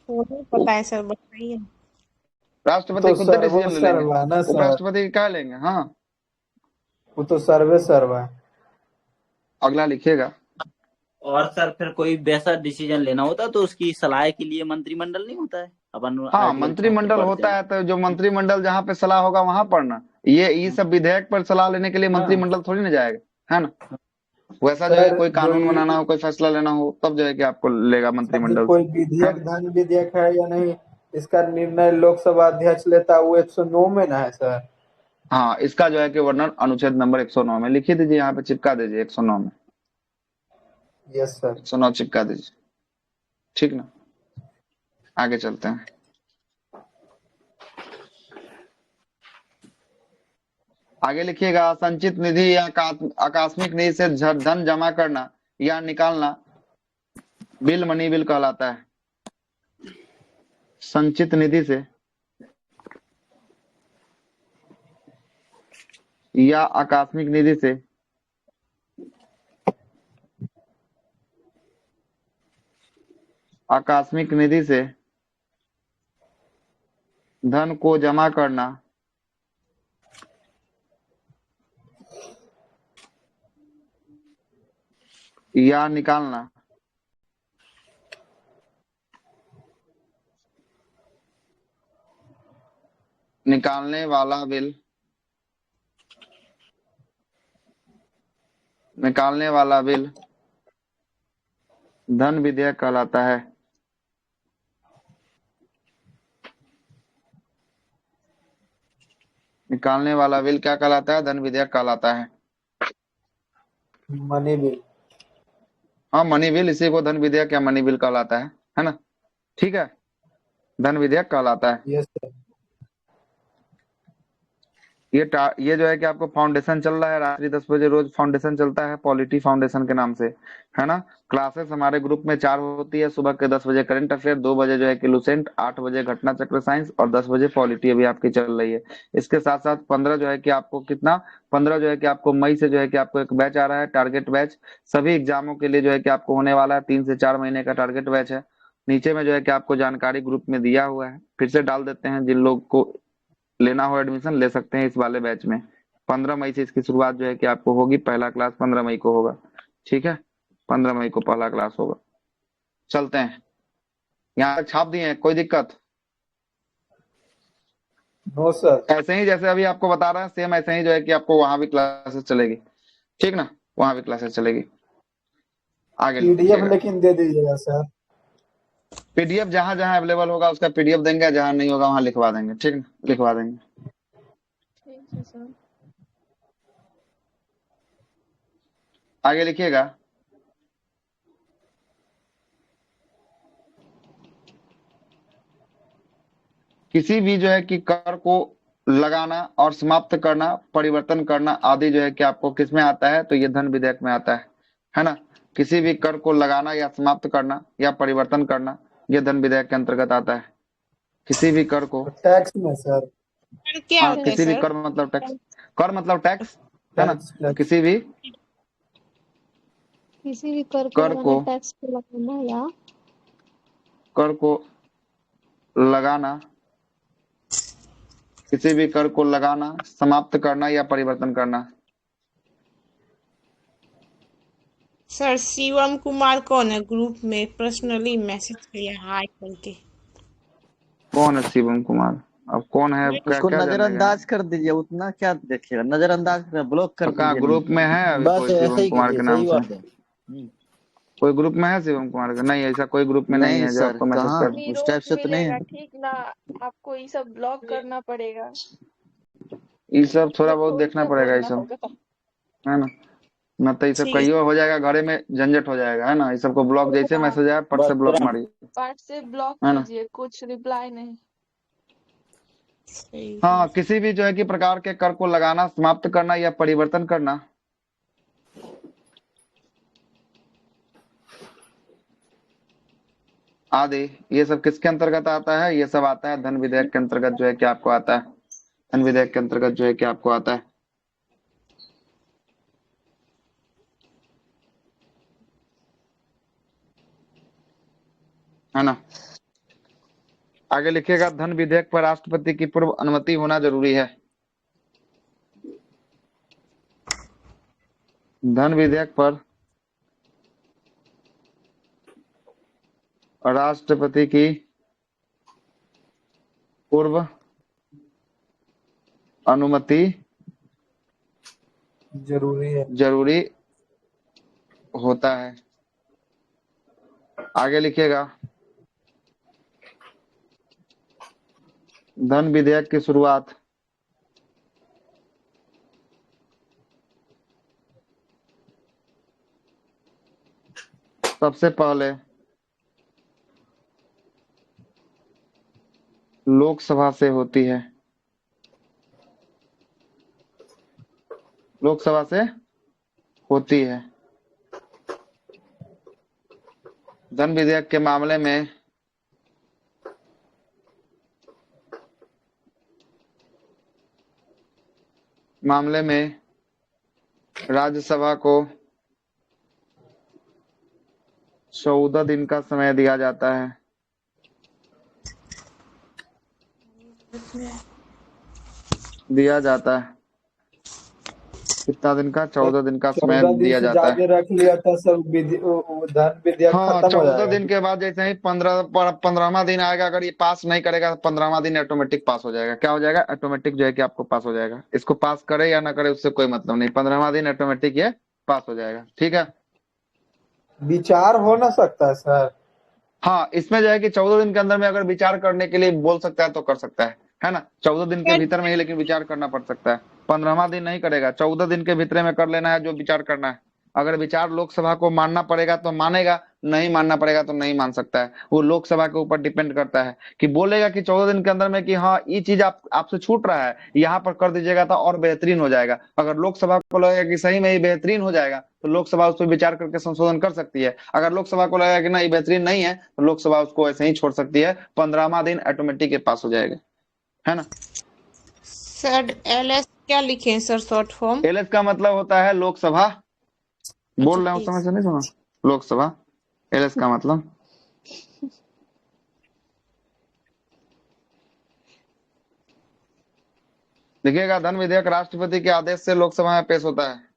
वो नहीं पता है सर, बताइए। राष्ट्रपति तो खुद डिसीजन ले लेंगे, सर्वसर्वा है ना सर? उपराष्ट्रपति क्या लेंगे? हाँ, वो तो सर्वे सर्वा है। अगला लिखिएगा। और सर फिर कोई वैसा डिसीजन लेना होता तो उसकी सलाह के लिए मंत्रिमंडल नहीं होता है? अपन हाँ, आर्टिकल मंत्रिमंडल 34 होता पढ़ते है, तो जो मंत्रिमंडल जहाँ पे सलाह होगा वहां पर ना, ये सब विधेयक पर सलाह लेने के लिए हाँ। मंत्रिमंडल थोड़ी ना जाएगा, है ना? वैसा जो है सर कोई जो कानून ये बनाना हो, कोई फैसला लेना हो, तब जो है कि आपको लेगा सर जो मंत्रिमंडल कोई से। विधेयक हाँ, धन विधेयक है या नहीं, इसका निर्णय लोकसभा अध्यक्ष लेता है, वो 109 में ना है सर? हाँ, इसका जो है कि वर्णन अनुच्छेद नंबर 109 में लिखी दीजिए, यहाँ पे चिपका दीजिए 109 में। Yes sir. 109 चिपका दीजिए। ठीक ना? आगे चलते हैं। आगे लिखिएगा, संचित निधि या आकस्मिक निधि से धन जमा करना या निकालना बिल मनी बिल कहलाता है। संचित निधि से या आकस्मिक निधि से धन को जमा करना या निकालना निकालने वाला बिल धन विधेयक कहलाता है। निकालने वाला बिल क्या कहलाता है? धन विधेयक कहलाता है। Money bill. हाँ, मनी बिल, इसी को धन विधेयक या मनी बिल कहलाता है ना? ठीक है, धन विधेयक कहलाता है। Yes sir. ये जो है कि आपको फाउंडेशन चल रहा है, रात्रि 10 बजे रोज फाउंडेशन चलता है, पॉलिटी फाउंडेशन के नाम से, है ना। क्लासेस हमारे ग्रुप में 4 होती है, सुबह के 10 बजे करंट अफेयर, 2 बजे जो है कि लुसेंट, 8 बजे घटना चक्र साइंस और 10 बजे पॉलिटी अभी आपकी चल रही है। इसके साथ साथ 15 जो है कि आपको कितना 15 जो है कि आपको मई से जो है कि आपको एक बैच आ रहा है, टारगेट बैच, सभी एग्जामों के लिए जो है कि आपको होने वाला है, 3 से 4 महीने का टारगेट बैच है। नीचे में जो है कि आपको जानकारी ग्रुप में दिया हुआ है, फिर से डाल देते हैं, जिन लोग को लेना हो एडमिशन ले सकते हैं इस वाले बैच में। 15 मई से इसकी शुरुआत जो है कि आपको होगी, पहला क्लास 15 मई को होगा, ठीक है। 15 मई को पहला क्लास होगा। चलते हैं, यहाँ तक छाप दिए हैं, कोई दिक्कत? No sir. ऐसे ही जैसे अभी आपको बता रहे हैं, सेम ऐसे ही जो है कि आपको वहां भी क्लासेस चलेगी, ठीक ना, वहां भी क्लासेस चलेगी। आगे पीडीएफ लिखिएगा, लेकिन दे दीजिएगा सर। पीडीएफ जहां जहां अवेलेबल होगा उसका पीडीएफ देंगे, जहां नहीं होगा वहां लिखवा देंगे, ठीक ना, लिखवा देंगे। ठीक है सर। आगे लिखिएगा, किसी भी जो है कि कर को लगाना और समाप्त करना, परिवर्तन करना आदि जो है कि आपको किस में आता है, तो ये धन विधेयक में आता है ना। किसी भी कर को लगाना या समाप्त करना या परिवर्तन करना, ये धन विधेयक के अंतर्गत आता है। किसी भी कर को, टैक्स में सर। सर क्या हाँ, होता है किसी भी सर? कर मतलब टैक्स, कर मतलब टैक्स, है ना। टैक्स टैक्स किसी भी किसी भी कर को कर लगाना, को टैक्स को लगाना या कर को लगाना, किसी भी कर को लगाना, समाप्त करना या परिवर्तन करना। सर शिवम कुमार कौन है? ग्रुप में पर्सनली मैसेज किया हाय करके। कौन है शिवम कुमार? अब कौन है, क्या उसको क्या जानने गए? नजरअंदाज कर दीजिए, उतना क्या देखिएगा, नजरअंदाज कर, ब्लॉक कर तो कहाँ दीजिए ग्रुप लिंक में में। है अभी बस कोई ऐसे शिवम ही कुमार करिए, के नाम सही से? बात है। कोई ग्रुप में है शिवम कुमार का? नहीं, ऐसा कोई ग्रुप में नहीं नहीं है जो सर, आपको मैसेज कहाँ, कर। उस टाइप निरोध से तो नहीं मिलेगा, है। ठीक ना। आपको ये सब ब्लॉक करना पड़ेगा, ये सब थोड़ा ये बहुत थोड़ी देखना ना पड़ेगा, ये बोलना सब, होगा। है ना। न तो ये सब ठीक है कहियो हो जाएगा, घरे में झंझट हो जाएगा, है ना। ये सबको ब्लॉक, जैसे हाँ, मैसेज आया पट बस से ब्लॉक तुरंत। मारिए, पार्ट से ब्लॉक है ना। कीजिए, कुछ रिप्लाई नहीं। सही है। हाँ, किसी भी जो है कि प्रकार के कर को लगाना, समाप्त करना या परिवर्तन करना, आदि, ये सब किसके अंतर्गत आता है? ये सब आता है धन विधेयक के अंतर्गत जो है कि आपको आता है, धन विधेयक के अंतर्गत जो है कि आपको आता है ना। आगे लिखिएगा, धन विधेयक पर राष्ट्रपति की पूर्व अनुमति होना जरूरी है। धन विधेयक पर राष्ट्रपति की पूर्व अनुमति जरूरी होता है। आगे लिखिएगा, धन विधेयक की शुरुआत सबसे पहले लोकसभा से होती है, लोकसभा से होती है। धन विधेयक के मामले में राज्यसभा को 14 दिन का समय दिया जाता है। कितना दिन का? 14 दिन का समय 14 दिन दिया से जाता है। ज्यादा रख लिया था सर, धन विधेयक हाँ, खत्म हो 14 जाएगा। दिन के बाद जैसे ही 15वां दिन आएगा, अगर ये पास नहीं करेगा, 15वां दिन ऑटोमेटिक पास हो जाएगा। क्या हो जाएगा? ऑटोमेटिक जो है कि आपको पास हो जाएगा। इसको पास करे या ना करे उससे कोई मतलब नहीं, 15वां दिन ऑटोमेटिक ये पास हो जाएगा, ठीक है। विचार हो ना सकता है सर? हाँ, इसमें जो है कि 14 दिन के अंदर में अगर विचार करने के लिए बोल सकता है तो कर सकता है ना। 14 दिन के भीतर में ही लेकिन विचार करना पड़ सकता है। 15वां दिन नहीं करेगा, 14 दिन के भीतर में कर लेना है जो विचार करना अगर विचार लोकसभा को मानना पड़ेगा तो मानेगा, नहीं मानना पड़ेगा तो नहीं मान सकता है। वो लोकसभा के ऊपर डिपेंड करता है कि बोलेगा कि 14 दिन के अंदर में कि हाँ ये चीज आपसे छूट रहा है, यहाँ पर कर दीजिएगा तो और बेहतरीन हो जाएगा। अगर लोकसभा को लगेगा कि सही में ये बेहतरीन हो जाएगा तो लोकसभा उस पर विचार करके संशोधन कर सकती है। अगर लोकसभा को लगेगा कि ना ये बेहतरीन नहीं है तो लोकसभा उसको ऐसे ही छोड़ सकती है, 15वां दिन ऑटोमेटिक पास हो जाएगा, है ना। सर LS क्या लिखे हैं सर शॉर्ट फॉर्म? एलएस का मतलब होता है लोकसभा। बोल रहा हूँ, ठीक। समझ से नहीं सुना? लोकसभा, एलएस का मतलब। देखिएगा, धन विधेयक राष्ट्रपति के आदेश से लोकसभा में पेश होता है।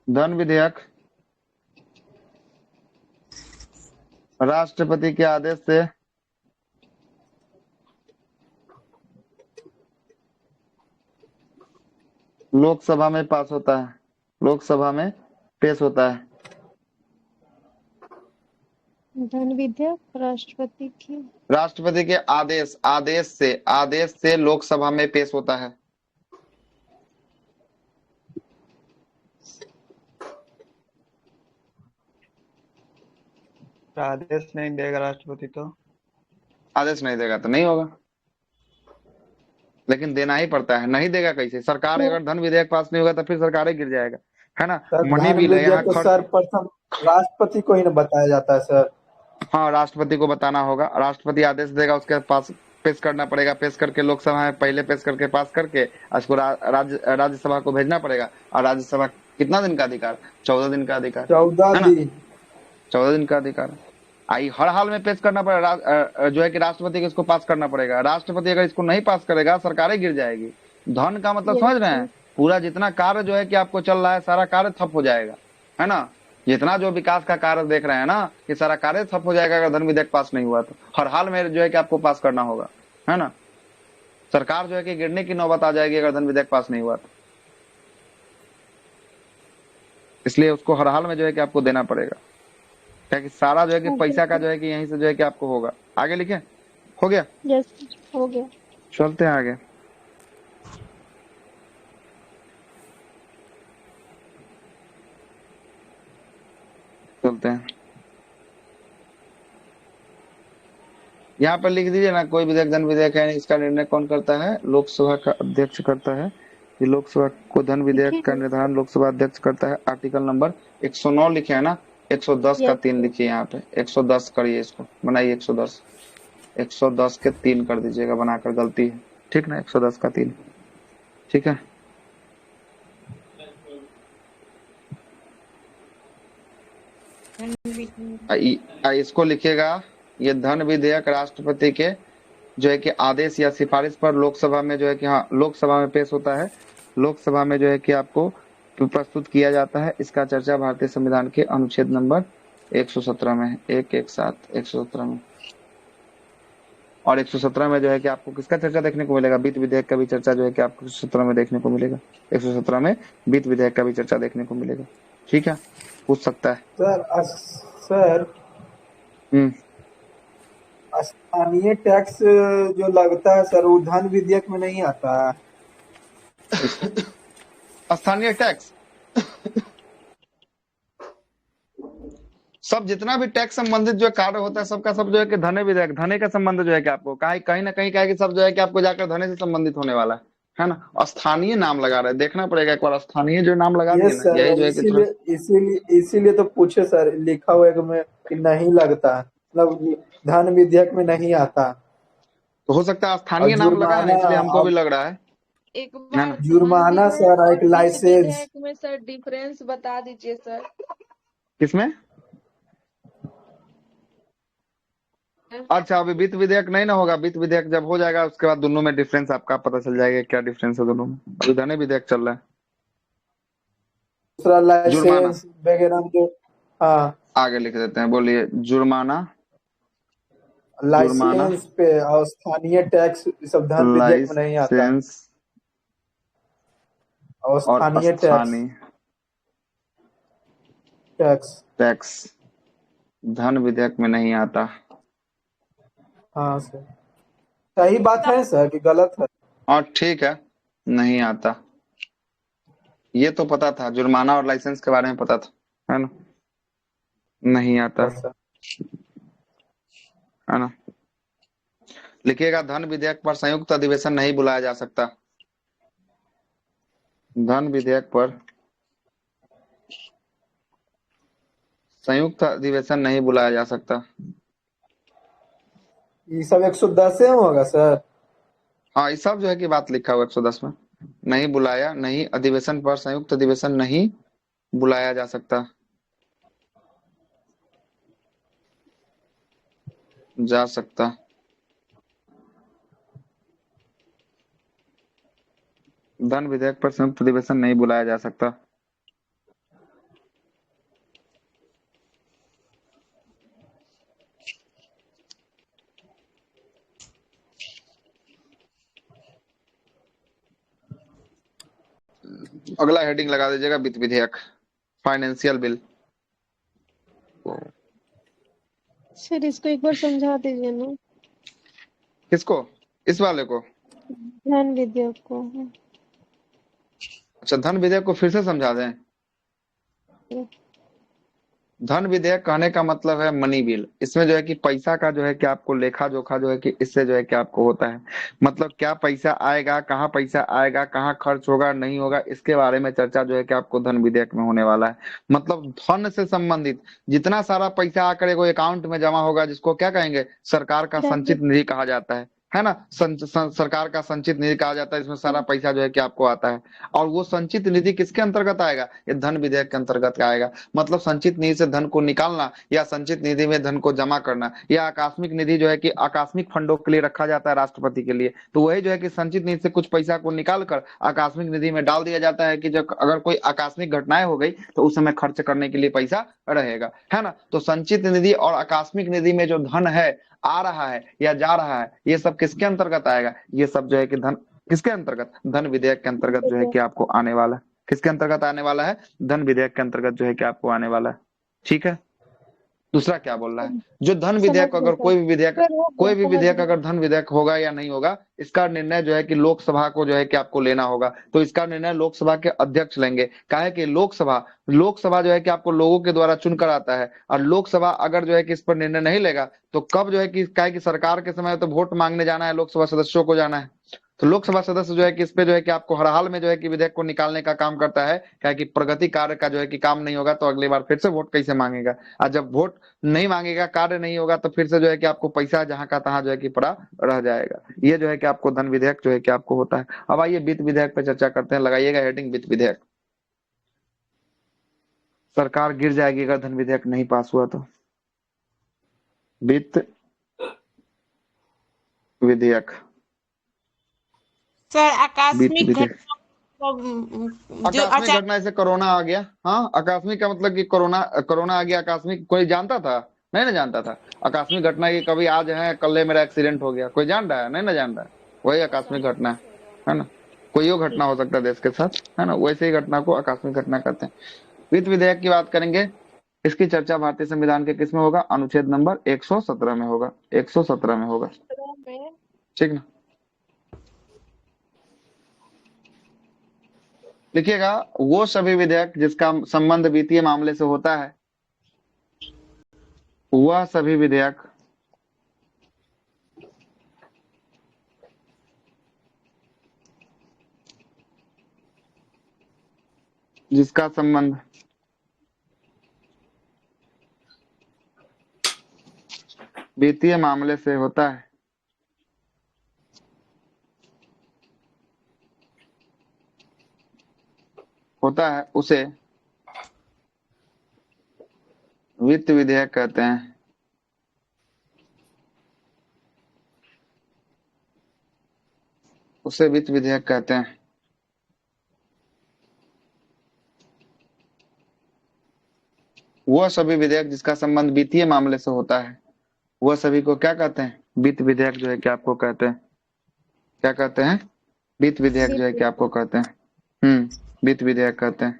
धन विधेयक राष्ट्रपति के आदेश से लोकसभा में पास होता है, लोकसभा में पेश होता है। धन विधेयक राष्ट्रपति के आदेश से लोकसभा में पेश होता है। आदेश नहीं देगा राष्ट्रपति तो आदेश नहीं देगा तो नहीं होगा, लेकिन देना ही पड़ता है। नहीं देगा कैसे? सरकार, अगर धन विधेयक पास नहीं होगा तो फिर सरकार ही गिर जाएगा, है ना। सर मनी धन बिल है यहाँ विधेयक तो सर प्रथम राष्ट्रपति को ही ना बताया जाता है सर। हाँ, राष्ट्रपति को बताना होगा। राष्ट्रपति आदेश देगा, उसके पास पेश करना पड़ेगा, पेश करके लोकसभा में पहले पेश करके पास करके उसको राज्यसभा को भेजना पड़ेगा। और राज्यसभा कितना दिन का अधिकार? 14 दिन का अधिकार, 14 दिन 14 दिन का अधिकार। आई हर हाल में पेश करना पड़ेगा, जो है कि राष्ट्रपति को इसको पास करना पड़ेगा। राष्ट्रपति अगर इसको नहीं पास करेगा सरकारें गिर जाएगी। धन का मतलब समझ रहे हैं? पूरा जितना कार्य जो है कि आपको चल रहा है सारा कार्य ठप हो जाएगा, है ना। जितना जो विकास का कार्य देख रहे हैं ना, ये सारा कार्य ठप हो जाएगा अगर धन विधेयक पास नहीं हुआ तो। हर हाल में जो है कि आपको पास करना होगा, है ना। सरकार जो है कि गिरने की नौबत आ जाएगी अगर धन विधेयक पास नहीं हुआ तो। इसलिए उसको हर हाल में जो है कि आपको देना पड़ेगा, क्या कि सारा जो है कि पैसा का जो है कि यहीं से जो है कि आपको होगा। आगे लिखे, हो गया? यस हो गया। चलते हैं आगे। चलते हैं, यहाँ पर लिख दीजिए ना, कोई विधेयक धन विधेयक है, इसका निर्णय कौन करता है? लोकसभा का अध्यक्ष करता है। ये लोकसभा को धन विधेयक का निर्धारण लोकसभा अध्यक्ष करता है। आर्टिकल नंबर 109 लिखे है ना, 110 का 3 लिखिए यहाँ पे। 110 करिए, इसको बनाइए 110। 110 के 3 कर दीजिएगा, बनाकर गलती है, ठीक ना। 110 का 3, ठीक है। इसको लिखिएगा, ये धन विधेयक राष्ट्रपति के जो है कि आदेश या सिफारिश पर लोकसभा में जो है कि हाँ लोकसभा में पेश होता है। लोकसभा में जो है कि आपको प्रस्तुत किया जाता है। इसका चर्चा भारतीय संविधान के अनुच्छेद नंबर 117 में है, 117 117 में। और 117 में जो है कि आपको किसका चर्चा देखने को मिलेगा? वित्त विधेयक का भी चर्चा जो है कि आपको 117 में देखने को मिलेगा। 117 में वित्त विधेयक का भी चर्चा देखने को मिलेगा, ठीक है। पूछ सकता है सर स्थानीय टैक्स जो लगता है सर, वो धन विधेयक में नहीं आता है। स्थानीय टैक्स सब जितना भी टैक्स संबंधित जो कार्य होता है सबका सब जो है कि धन विधेयक, धने का संबंध जो है कि आपको कहीं ना कहीं कहेगा कि सब जो है कि आपको जाकर धने से संबंधित होने वाला है ना। स्थानीय नाम लगा रहे, देखना पड़ेगा एक बार। स्थानीय जो नाम लगा दिए ना, यही जो है कि इसीलिए तो पूछे सर, लिखा हुआ है कि नहीं लगता, मतलब धन विधेयक में नहीं आता। तो हो सकता है स्थानीय नाम लगा है, इसलिए हमको भी लग रहा है। एक बार जुर्माना सर, एक लाइसेंस विधेयक में सर डिफरेंस बता दीजिए सर। किसमें? अच्छा, अभी वित्त विधेयक नहीं ना होगा। वित्त विधेयक जब हो जाएगा उसके बाद दोनों में डिफरेंस आपका पता चल जाएगा, क्या डिफरेंस है दोनों में। अभी धन विधेयक चल रहा है। दूसरा लाइसेंस वगैरह जो, हाँ आगे लिख देते हैं, बोलिए। जुर्माना, लाइसेंस पे और स्थानीय टैक्स सब धन विधेयक में नहीं आता। और स्थानीय टैक्स धन विधेयक में नहीं आता। हाँ सर, सही बात है सर कि गलत है? और ठीक है, नहीं आता। ये तो पता था, जुर्माना और लाइसेंस के बारे में पता था, है ना? नहीं आता, सर है ना? लिखिएगा, धन विधेयक पर संयुक्त अधिवेशन नहीं बुलाया जा सकता। धन विधेयक पर संयुक्त अधिवेशन नहीं बुलाया जा सकता। ये सब 110 में होगा सर। हाँ, ये सब जो है कि बात लिखा हुआ 110 में, नहीं बुलाया, नहीं, अधिवेशन पर संयुक्त अधिवेशन नहीं बुलाया जा सकता, जा सकता। धन विधेयक पर संयुक्त अधिवेशन नहीं बुलाया जा सकता। अगला हेडिंग लगा दीजिएगा, वित्त विधेयक, फाइनेंशियल बिल। सर इसको एक बार समझा दीजिए ना, किसको? इस वाले को? धन विधेयक को। अच्छा, धन विधेयक को फिर से समझा दें। धन विधेयक कहने का मतलब है मनी बिल। इसमें जो है कि पैसा का जो है कि आपको लेखा जोखा जो है कि इससे जो है कि आपको होता है, मतलब क्या पैसा आएगा, कहाँ पैसा आएगा, कहाँ खर्च होगा, नहीं होगा, इसके बारे में चर्चा जो है कि आपको धन विधेयक में होने वाला है। मतलब धन से संबंधित जितना सारा पैसा आकर एगो अकाउंट में जमा होगा, जिसको क्या कहेंगे, सरकार का संचित निधि कहा जाता है ना? सरकार का संचित निधि कहा जाता है। इसमें सारा पैसा जो है कि आपको आता है, और वो संचित निधि किसके अंतर्गत आएगा? ये धन विधेयक के अंतर्गत आएगा। मतलब संचित निधि से धन को निकालना या संचित निधि में धन को जमा करना, या आकस्मिक निधि जो है कि आकस्मिक फंडों के लिए रखा जाता है राष्ट्रपति के लिए, तो वही जो है कि संचित निधि से कुछ पैसा को निकाल कर आकस्मिक निधि में डाल दिया जाता है कि जब अगर कोई आकस्मिक घटनाएं हो गई तो उस समय खर्च करने के लिए पैसा रहेगा, है ना? तो संचित निधि और आकस्मिक निधि में जो धन है, आ रहा है या जा रहा है, ये सब किसके अंतर्गत आएगा? ये सब जो है कि धन किसके अंतर्गत? धन विधेयक के अंतर्गत जो है कि आपको आने वाला है। किसके अंतर्गत आने वाला है? धन विधेयक के अंतर्गत जो है कि आपको आने वाला है। ठीक है, दूसरा क्या बोल रहा है? जो धन समझ विधेयक, गए अगर सर। कोई भी विधेयक, सर हो गया, कोई भी समझ विधेयक गए। अगर धन विधेयक होगा या नहीं होगा, इसका निर्णय जो है कि लोकसभा को जो है कि आपको लेना होगा। तो इसका निर्णय लोकसभा के अध्यक्ष लेंगे। काहे कि लोकसभा जो है कि आपको लोगों के द्वारा चुन कर आता है, और लोकसभा अगर जो है कि इस पर निर्णय नहीं लेगा तो कब जो है कि, काहे कि सरकार के समय तो वोट मांगने जाना है, लोकसभा सदस्यों को जाना है, तो लोकसभा सदस्य जो है कि इस पे जो है कि आपको हर हाल में जो है कि विधेयक को निकालने का काम करता है। क्या कि प्रगति कार्य का जो है कि काम नहीं होगा तो अगली बार फिर से वोट कैसे मांगेगा? और जब वोट नहीं मांगेगा, कार्य नहीं होगा, तो फिर से जो है कि आपको पैसा जहां का तहां जो है कि पड़ा रह जाएगा। ये जो है कि आपको धन विधेयक जो है कि आपको होता है। अब आइए वित्त विधेयक पे चर्चा करते हैं। लगाइएगा हेडिंग, वित्त विधेयक। सरकार गिर जाएगी अगर धन विधेयक नहीं पास हुआ तो। वित्त विधेयक, सर वित्त आकस्मिक विधेयक। घटना जो आकस्मिक अचानक। घटना, जैसे कोरोना आ गया। हाँ, आकस्मिक का मतलब कि कोरोना कोरोना आ गया, आकस्मिक। कोई जानता था? नहीं ना जानता था। आकस्मिक घटना की कभी आज है, कल मेरा एक्सीडेंट हो गया, कोई जान रहा है? नहीं ना जान रहा है। वही आकस्मिक घटना है ना? कोई और घटना हो सकता है देश के साथ, है ना? वैसे ही घटना को आकस्मिक घटना कहते हैं। वित्त विधेयक की बात करेंगे। इसकी चर्चा भारतीय संविधान के किस में होगा? अनुच्छेद नंबर 117 में होगा। 117 में होगा, ठीक ना? लिखिएगा, वो सभी विधेयक जिसका संबंध वित्तीय मामले से होता है, वह सभी विधेयक जिसका संबंध वित्तीय मामले से होता है, उसे वित्त विधेयक कहते हैं। उसे वित्त विधेयक कहते हैं। वह सभी विधेयक जिसका संबंध वित्तीय मामले से होता है, वह सभी को क्या कहते हैं? वित्त विधेयक जो है कि आपको कहते हैं। क्या कहते हैं? वित्त विधेयक जो है कि आपको कहते हैं। वित्त विधेयक कहते हैं।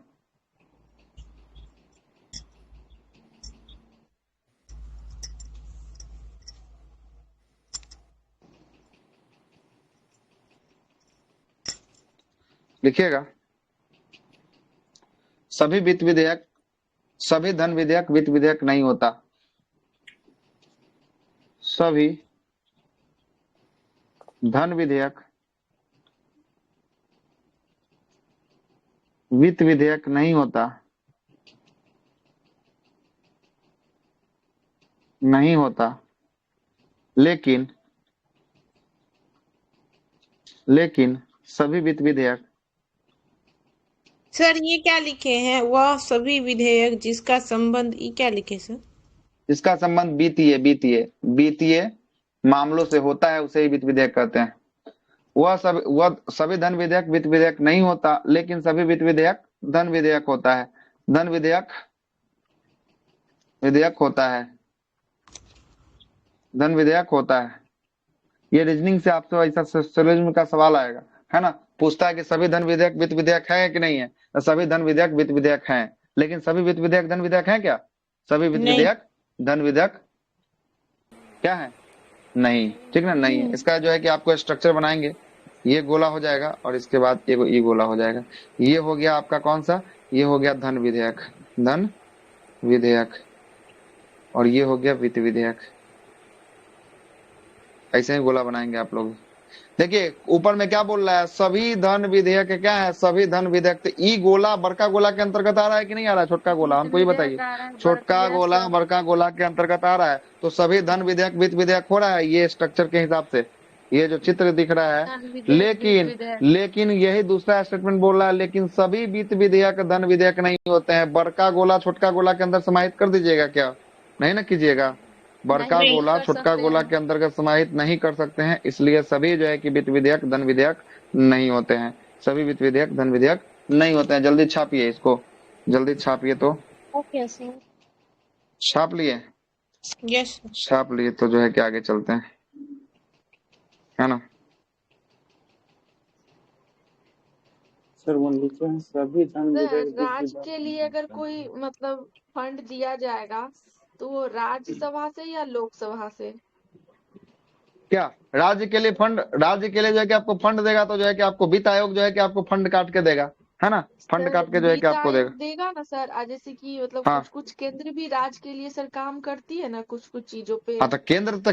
लिखिएगा, सभी वित्त विधेयक, सभी धन विधेयक वित्त विधेयक नहीं होता। सभी धन विधेयक वित्त विधेयक नहीं होता, नहीं होता। लेकिन सभी वित्त विधेयक, सर ये क्या लिखे हैं, वह सभी विधेयक जिसका संबंध, ये क्या लिखे सर? जिसका संबंध वित्तीय मामलों से होता है उसे ही वित्त विधेयक कहते हैं। वह सभी धन विधेयक वित्त विधेयक नहीं होता, लेकिन सभी वित्त विधेयक धन विधेयक होता है। धन विधेयक होता है, धन विधेयक होता है। ये रीजनिंग से आपसे ऐसा सोशलिज्म का सवाल आएगा, है ना, पूछता है कि सभी धन विधेयक वित्त विधेयक है कि नहीं है, तो सभी धन विधेयक वित्त विधेयक हैं, लेकिन सभी वित्त विधेयक धन विधेयक हैं क्या? सभी वित्त नहीं। विधेयक धन विधेयक क्या है? नहीं, ठीक ना, नहीं है। इसका जो है कि आपको स्ट्रक्चर बनाएंगे, ये गोला हो जाएगा और इसके बाद ये गोला हो जाएगा। ये हो गया आपका कौन सा, ये हो गया धन विधेयक, और ये हो गया वित्त विधेयक। ऐसे ही गोला बनाएंगे आप लोग। देखिए ऊपर में क्या बोल रहा है, सभी धन विधेयक क्या है, सभी धन विधेयक। तो ई गोला बड़का गोला के अंतर्गत आ रहा है कि नहीं आ रहा है? छोटका गोला, हमको ये बताइए। छोटका गोला बड़का गोला के अंतर्गत आ रहा है, तो सभी धन विधेयक वित्त विधेयक हो रहा है ये स्ट्रक्चर के हिसाब से, ये जो चित्र दिख रहा है। लेकिन यही दूसरा स्टेटमेंट बोल रहा है, लेकिन सभी वित्त विधेयक धन विधेयक नहीं होते हैं। बड़का गोला छोटका गोला के अंदर समाहित कर दीजिएगा क्या? नहीं ना कीजिएगा। बड़का नहीं गोला कर छोटका सकते गोला हैं। के अंतर्गत समाहित नहीं कर सकते हैं, इसलिए सभी जो है कि वित्त विधेयक धन विधेयक नहीं होते हैं। सभी वित्त विधेयक धन विधेयक नहीं होते हैं। जल्दी छापिए इसको, जल्दी छापिए। तो ओके सर। छाप लिए? यस। छाप लिए तो जो है कि आगे चलते हैं, है ना। सर वो लिखे हैं सभी धन विधेयक राज्य के लिए अगर कोई मतलब फंड दिया जाएगा तो वो राज्यसभा से या लोकसभा से? क्या राज्य के लिए फंड, राज्य के लिए जो है कि आपको फंड देगा तो जो है कि आपको वित्त आयोग जो है कि आपको फंड काट के देगा, है ना, फंड काट के जो है कि आपको देगा ना सर। जैसे कि मतलब हाँ। कुछ केंद्र भी राज्य के लिए सर काम करती है ना कुछ चीजों पे। हाँ, तो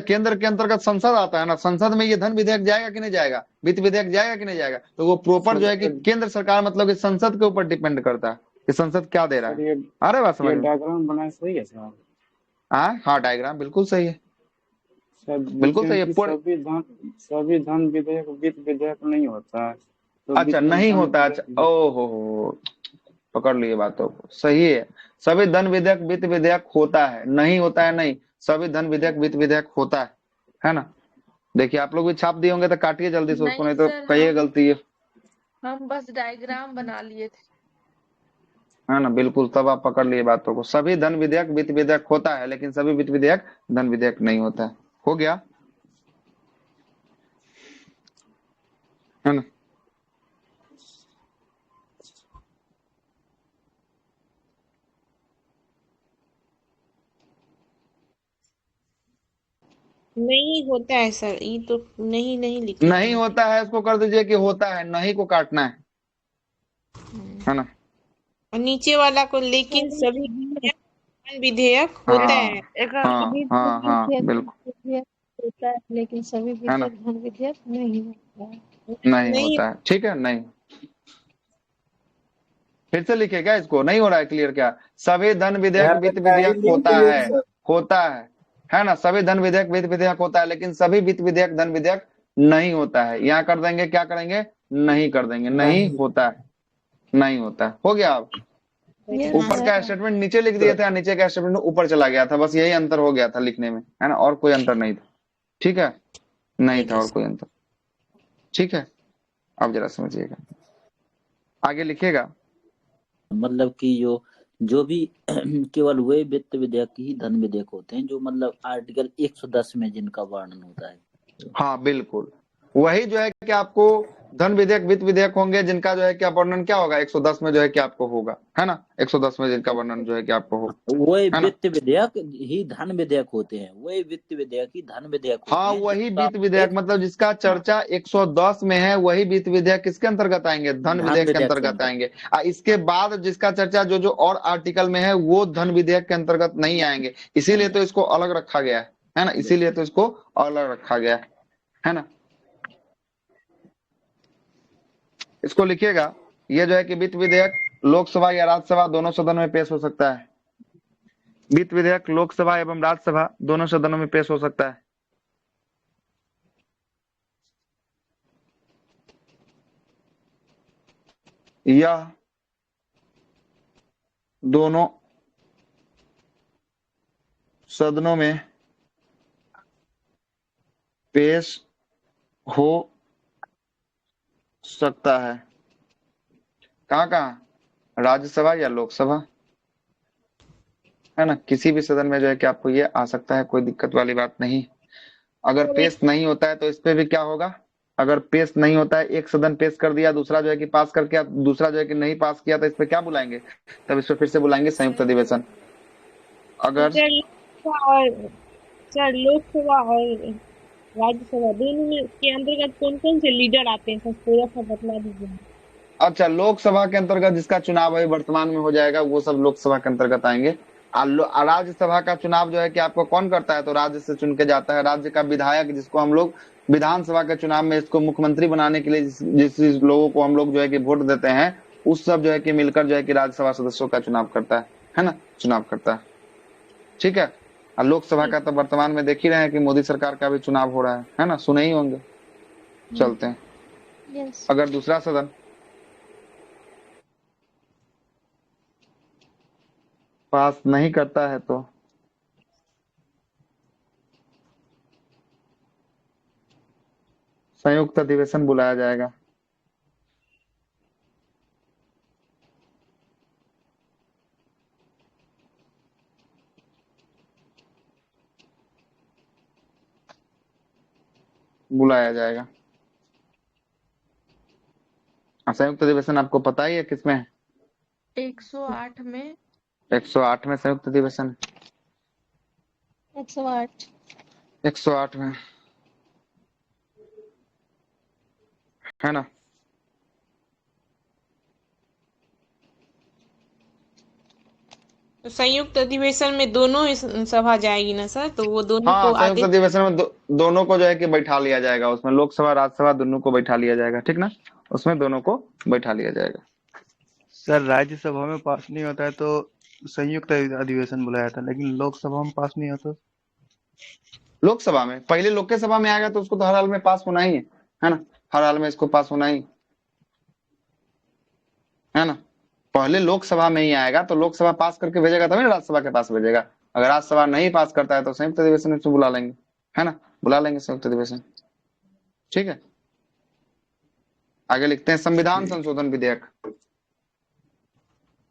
केंद्र के अंतर्गत संसद आता है ना, संसद में ये धन विधेयक जाएगा कि नहीं जाएगा, वित्त विधेयक जाएगा कि नहीं जाएगा? तो वो प्रॉपर जो है कि केंद्र सरकार मतलब कि संसद के ऊपर डिपेंड करता है कि संसद क्या दे रहा है। अरे बात समझ, डायग्राम बनाए सही है सर? हाँ डायग्राम बिल्कुल सही है, बिल्कुल सही है। सभी धन विधेयक वित्त विधेयक नहीं होता है। तो अच्छा नहीं होता, अच्छा ओहो पकड़ लिए बातों को, सही है। सभी धन विधेयक वित्त विधेयक होता है, नहीं होता है नहीं, सभी धन विधेयक वित्त विधेयक होता है ना। देखिए आप लोग भी छाप दिए होंगे तो काटिए जल्दी से उसको, नहीं तो कहिए गलती है। हम बस डायग्राम बना लिए थे, है ना, बिल्कुल, तब आप पकड़ लिए बातों को। सभी धन विधेयक वित्त विधेयक होता है, लेकिन सभी वित्त विधेयक धन विधेयक नहीं होता है। हो गया, है ना। नहीं होता है सर, ये तो नहीं लिखा नहीं होता है, इसको कर दीजिए कि होता है, नहीं को काटना है ना। और नीचे वाला को लेकिन सभी धन विधेयक होता है। हाँ बिल्कुल होता है, लेकिन सभी विधेयक धन विधेयक नहीं होता है। नहीं होता है, ठीक है। नहीं, फिर से लिखेगा इसको, नहीं हो रहा है क्लियर क्या? सभी धन विधेयक वित्त विधेयक होता है ना, सभी धन विधेयक वित्त विधेयक होता है, लेकिन सभी वित्त विधेयक धन विधेयक नहीं होता है। यहाँ कर देंगे, क्या करेंगे, नहीं कर देंगे, नहीं होता है, नहीं होता है। हो गया। अब ऊपर का स्टेटमेंट नीचे लिख दिए थे, नीचे का स्टेटमेंट ऊपर चला गया था, बस यही अंतर हो गया था लिखने में, है ना, और कोई अंतर नहीं था। ठीक है, नहीं था और कोई अंतर। ठीक है, अब जरा समझिएगा, आगे लिखेगा। मतलब कि जो भी केवल वे वित्त विधेयक ही धन विधेयक होते हैं जो मतलब आर्टिकल 110 में जिनका वर्णन होता है। हाँ बिल्कुल, वही जो है कि आपको धन विधेयक वित्त विधेयक होंगे जिनका जो है कि वर्णन क्या होगा 110 में जो है कि आपको होगा, है ना, 110 में जिनका वर्णन जो है कि आपको होगा, वही है ना। वित्त विधेयक ही धन विधेयक होते हैं, वही वित्त विधेयक ही धन विधेयक होते हाँ, हैं वही जिसका वित्त विधेयक मतलब जिसका चर्चा 110 में है, वही वित्त विधेयक किसके अंतर्गत आएंगे, धन धन विधेयक के विधेयक के अंतर्गत अंतर्गत। आएंगे। इसके बाद जिसका चर्चा जो जो और आर्टिकल में है वो धन विधेयक के अंतर्गत नहीं आएंगे, इसीलिए तो इसको अलग रखा गया है ना, इसीलिए तो इसको अलग रखा गया है ना। इसको लिखिएगा, ये जो है कि वित्त विधेयक लोकसभा या राज्यसभा दोनों सदन में पेश हो सकता है। वित्त विधेयक लोकसभा एवं राज्यसभा दोनों सदनों में पेश हो सकता है। यह दोनों सदनों में पेश हो सकता है। कहाँ कहाँ, राज्यसभा या लोकसभा, है ना, किसी भी सदन में जो है कि आपको ये आ सकता है, कोई दिक्कत वाली बात नहीं। अगर पेश नहीं होता है तो इस पे भी क्या होगा, अगर पेश नहीं होता है, एक सदन पेश कर दिया, दूसरा जो है कि पास करके दूसरा जो है कि नहीं पास किया, तो इस पे क्या बुलाएंगे, तब इस पे फिर से बुलाएंगे संयुक्त अधिवेशन। अगर सर लोकसभा और राज्यसभा दोनों में के अंतर्गत कौन कौन से लीडर आते हैं, सर थोड़ा सा बतला दीजिए। अच्छा, लोकसभा के अंतर्गत जिसका चुनाव है वर्तमान में हो जाएगा, वो सब लोकसभा के अंतर्गत आएंगे। राज्यसभा का चुनाव जो है कि आपको कौन करता है, तो राज्य से चुन के जाता है, राज्य का विधायक, जिसको हम लोग विधानसभा के चुनाव में इसको मुख्यमंत्री बनाने के लिए जिस लोगों को हम लोग जो है कि वोट देते हैं, उस सब जो है कि मिलकर जो है कि राज्यसभा सदस्यों का चुनाव करता है ना, चुनाव करता है। ठीक है। और लोकसभा का तो वर्तमान में देख ही रहे हैं कि मोदी सरकार का भी चुनाव हो रहा है ना, सुने ही होंगे। चलते हैं। अगर दूसरा सदन पास नहीं करता है तो संयुक्त अधिवेशन बुलाया जाएगा। बुलाया जाएगा। संयुक्त अधिवेशन आपको पता ही है किसमें है, 108 में 108 में संयुक्त अधिवेशन, 108 108 में, है ना। तो संयुक्त अधिवेशन में दोनों सभा जाएगी ना सर, तो वो दोनों हाँ, को संयुक्त आदेश अधिवेशन में दोनों को जो है कि बैठा लिया जाएगा, उसमें लोकसभा राज्यसभा दोनों को बैठा लिया जाएगा, ठीक ना, उसमें दोनों को बैठा लिया जाएगा। सर राज्यसभा में पास नहीं होता है तो संयुक्त अधिवेशन बुलाया था, लेकिन लोकसभा में पास नहीं होता। लोकसभा में पहले लोकसभा में आएगा तो उसको तो हर हाल में पास होना ही है ना, हर हाल में इसको पास होना ही है ना। पहले लोकसभा में ही आएगा तो लोकसभा पास करके भेजेगा तभी ना राज्यसभा के पास भेजेगा। अगर राज्यसभा नहीं पास करता है तो संयुक्त अधिवेशन में बुला लेंगे, है ना, बुला लेंगे संयुक्त अधिवेशन। ठीक है। आगे लिखते हैं संविधान संशोधन विधेयक।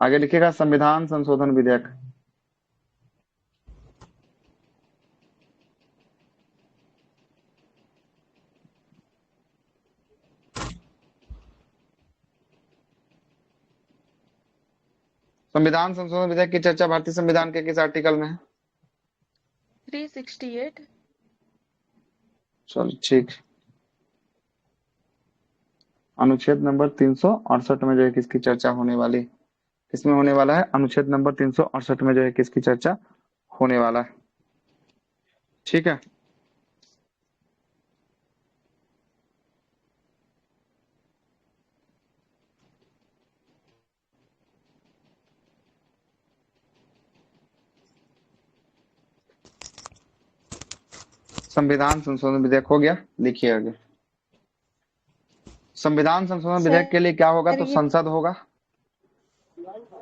आगे लिखिएगा संविधान संशोधन विधेयक। संविधान संशोधन विधेयक की चर्चा भारतीय संविधान के किस आर्टिकल में है? 368। चलो ठीक, अनुच्छेद नंबर 368 में जो है किसकी चर्चा होने वाली, किसमें होने वाला है, अनुच्छेद नंबर 368 में जो है किसकी चर्चा होने वाला है। ठीक है। संविधान संशोधन विधेयक हो गया, लिखिए आगे। संविधान संशोधन विधेयक के लिए क्या होगा, तो संसद होगा।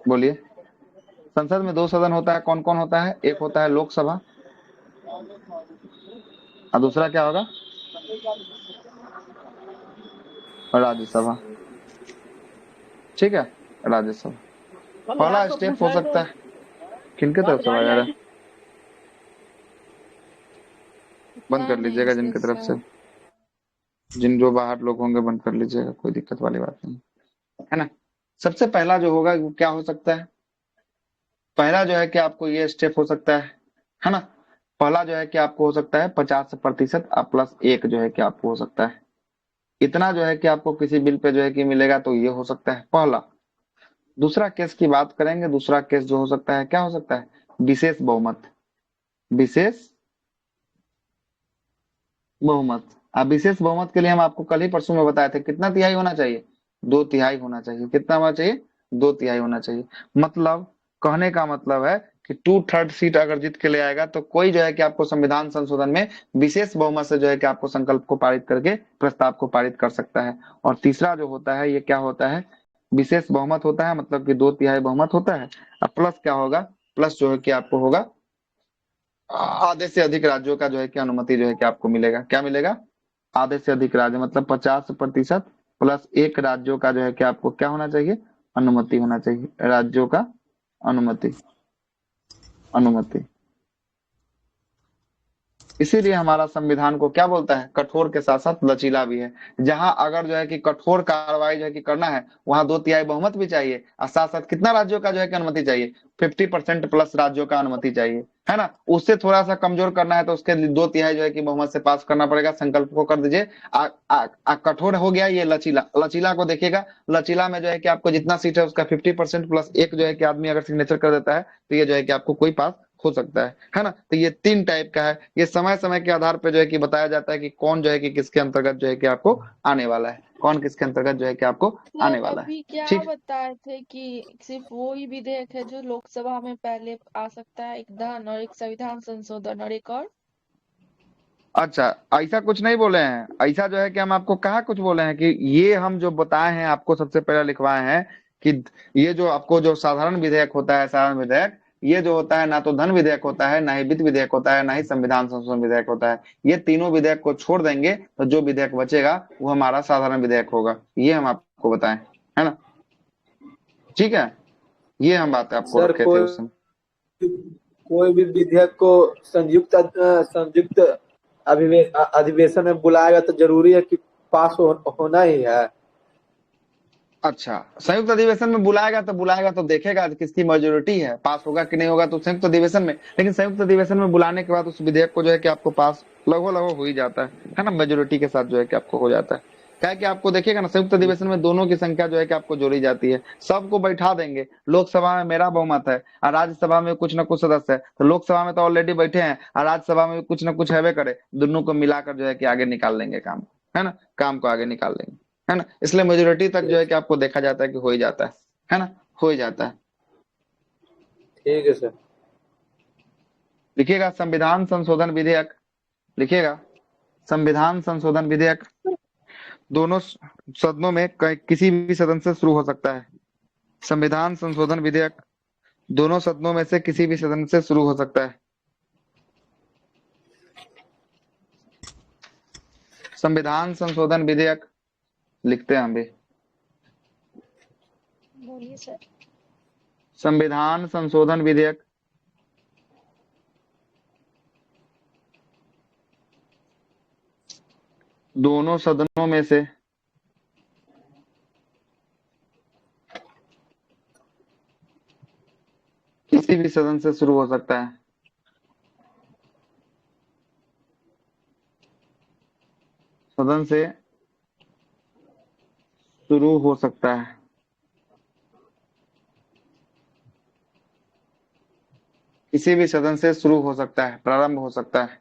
बोलिए। संसद में 2 सदन होता है, कौन कौन होता है, एक होता है लोकसभा और दूसरा क्या होगा, राज्यसभा। ठीक है, राज्यसभा। पहला स्टेप हो सकता है, किनके तरफ से आया है, बंद कर लीजिएगा जिनकी तरफ से। जिन जो बाहर लोग होंगे बंद कर लीजिएगा, कोई दिक्कत वाली बात नहीं है ना। सबसे पहला जो होगा वो क्या हो सकता है, पहला जो है कि आपको ये स्टेप हो सकता है ना। पहला जो है कि आपको हो सकता है 50% प्लस 1 जो है कि आपको हो सकता है, इतना जो है कि आपको किसी बिल पे जो है कि मिलेगा, तो ये हो सकता है पहला। दूसरा केस की बात करेंगे, दूसरा केस जो हो सकता है क्या हो सकता है, विशेष बहुमत। विशेष बहुमत। अब विशेष बहुमत के लिए हम आपको कल ही परसों में बताए थे, कितना तिहाई होना चाहिए, 2/3 होना चाहिए। कितना होना चाहिए, 2/3 होना चाहिए। मतलब कहने का मतलब है कि 2/3 सीट अगर जीत के ले आएगा तो कोई जो है कि आपको संविधान संशोधन में विशेष बहुमत से जो है कि आपको संकल्प को पारित करके प्रस्ताव को पारित कर सकता है। और तीसरा जो होता है ये क्या होता है, विशेष बहुमत होता है, मतलब कि 2/3 बहुमत होता है। अब प्लस क्या होगा, प्लस जो है कि आपको होगा आधे से अधिक राज्यों का जो है कि अनुमति जो है कि आपको मिलेगा। क्या मिलेगा, आधे से अधिक राज्य, मतलब 50% प्लस 1 राज्यों का जो है कि आपको क्या होना चाहिए, अनुमति होना चाहिए, राज्यों का अनुमति। अनुमति इसीलिए हमारा संविधान को क्या बोलता है, कठोर के साथ साथ लचीला भी है। जहां अगर जो है कि कठोर कार्रवाई जो है कि करना है, वहां 2/3 बहुमत भी चाहिए, और साथ साथ कितना राज्यों का जो है कि अनुमति चाहिए, 50% प्लस राज्यों का अनुमति चाहिए, है ना। उससे थोड़ा सा कमजोर करना है तो उसके लिए 2/3 जो है कि बहुमत से पास करना पड़ेगा। संकल्प को कर दीजिए। कठोर हो गया ये लचीला। लचीला को देखिएगा, लचीला में जो है कि आपको जितना सीट है उसका 50% प्लस 1 जो है कि आदमी अगर सिग्नेचर कर देता है तो ये जो है कि आपको कोई पास हो सकता है ना। तो ये 3 टाइप का है। ये समय समय के आधार पे जो है कि बताया जाता है कि कौन जो है कि किसके अंतर्गत जो है कि आपको आने वाला है, कौन किसके अंतर्गत जो है कि आपको आने सर वाला है। अभी क्या ठीक। बताए थे कि सिर्फ वो ही विधेयक है जो लोकसभा में पहले आ सकता है, एक धन और एक संविधान संशोधन और एक और। अच्छा, ऐसा कुछ नहीं बोले हैं। ऐसा जो है कि हम आपको कहा कुछ बोले हैं कि ये हम जो बताए हैं आपको सबसे पहले लिखवाए हैं कि ये जो आपको जो साधारण विधेयक होता है, साधारण विधेयक ये जो होता है ना तो धन विधेयक होता है, ना ही वित्त विधेयक होता है, ना ही संविधान संशोधन विधेयक होता है। ये तीनों विधेयक को छोड़ देंगे तो जो विधेयक बचेगा वो हमारा साधारण विधेयक होगा। ये हम आपको बताएं, है ना। ठीक है, ये हम बात आपको सर रखे थे उस समय। कोई भी विधेयक को संयुक्त अधिवेशन में बुलाएगा तो जरूरी है कि पास होना ही है। अच्छा, संयुक्त अधिवेशन में बुलाएगा तो देखेगा किसकी मेजोरिटी है, पास होगा कि नहीं होगा तो संयुक्त अधिवेशन में। लेकिन संयुक्त अधिवेशन में बुलाने के बाद उस विधेयक को जो है कि आपको पास लगभग हो ही जाता है ना, मेजोरिटी के साथ जो है कि आपको हो जाता है। क्या है कि आपको देखिएगा ना, संयुक्त अधिवेशन में दोनों की संख्या जो है कि आपको जोड़ी जाती है, सबको बैठा देंगे। लोकसभा में मेरा बहुमत है और राज्यसभा में कुछ न कुछ सदस्य है, तो लोकसभा में तो ऑलरेडी बैठे हैं और राज्यसभा में कुछ न कुछ हैवे करे, दोनों को मिलाकर जो है कि आगे निकाल लेंगे काम, है ना, काम को आगे निकाल लेंगे, है ना। इसलिए मेजोरिटी तक जो है कि आपको देखा जाता है कि हो ही जाता है ना, हो ही जाता है। ठीक है सर। लिखिएगा संविधान संशोधन विधेयक, लिखिएगा संविधान संशोधन विधेयक दोनों सदनों में किसी भी सदन से शुरू हो सकता है। संविधान संशोधन विधेयक दोनों सदनों में से किसी भी सदन से शुरू हो सकता है। संविधान संशोधन विधेयक लिखते हैं हम भी। बोलिए सर। संविधान संशोधन विधेयक दोनों सदनों में से किसी भी सदन से शुरू हो सकता है। सदन से शुरू हो सकता है। किसी भी सदन से शुरू हो सकता है, प्रारंभ हो सकता है।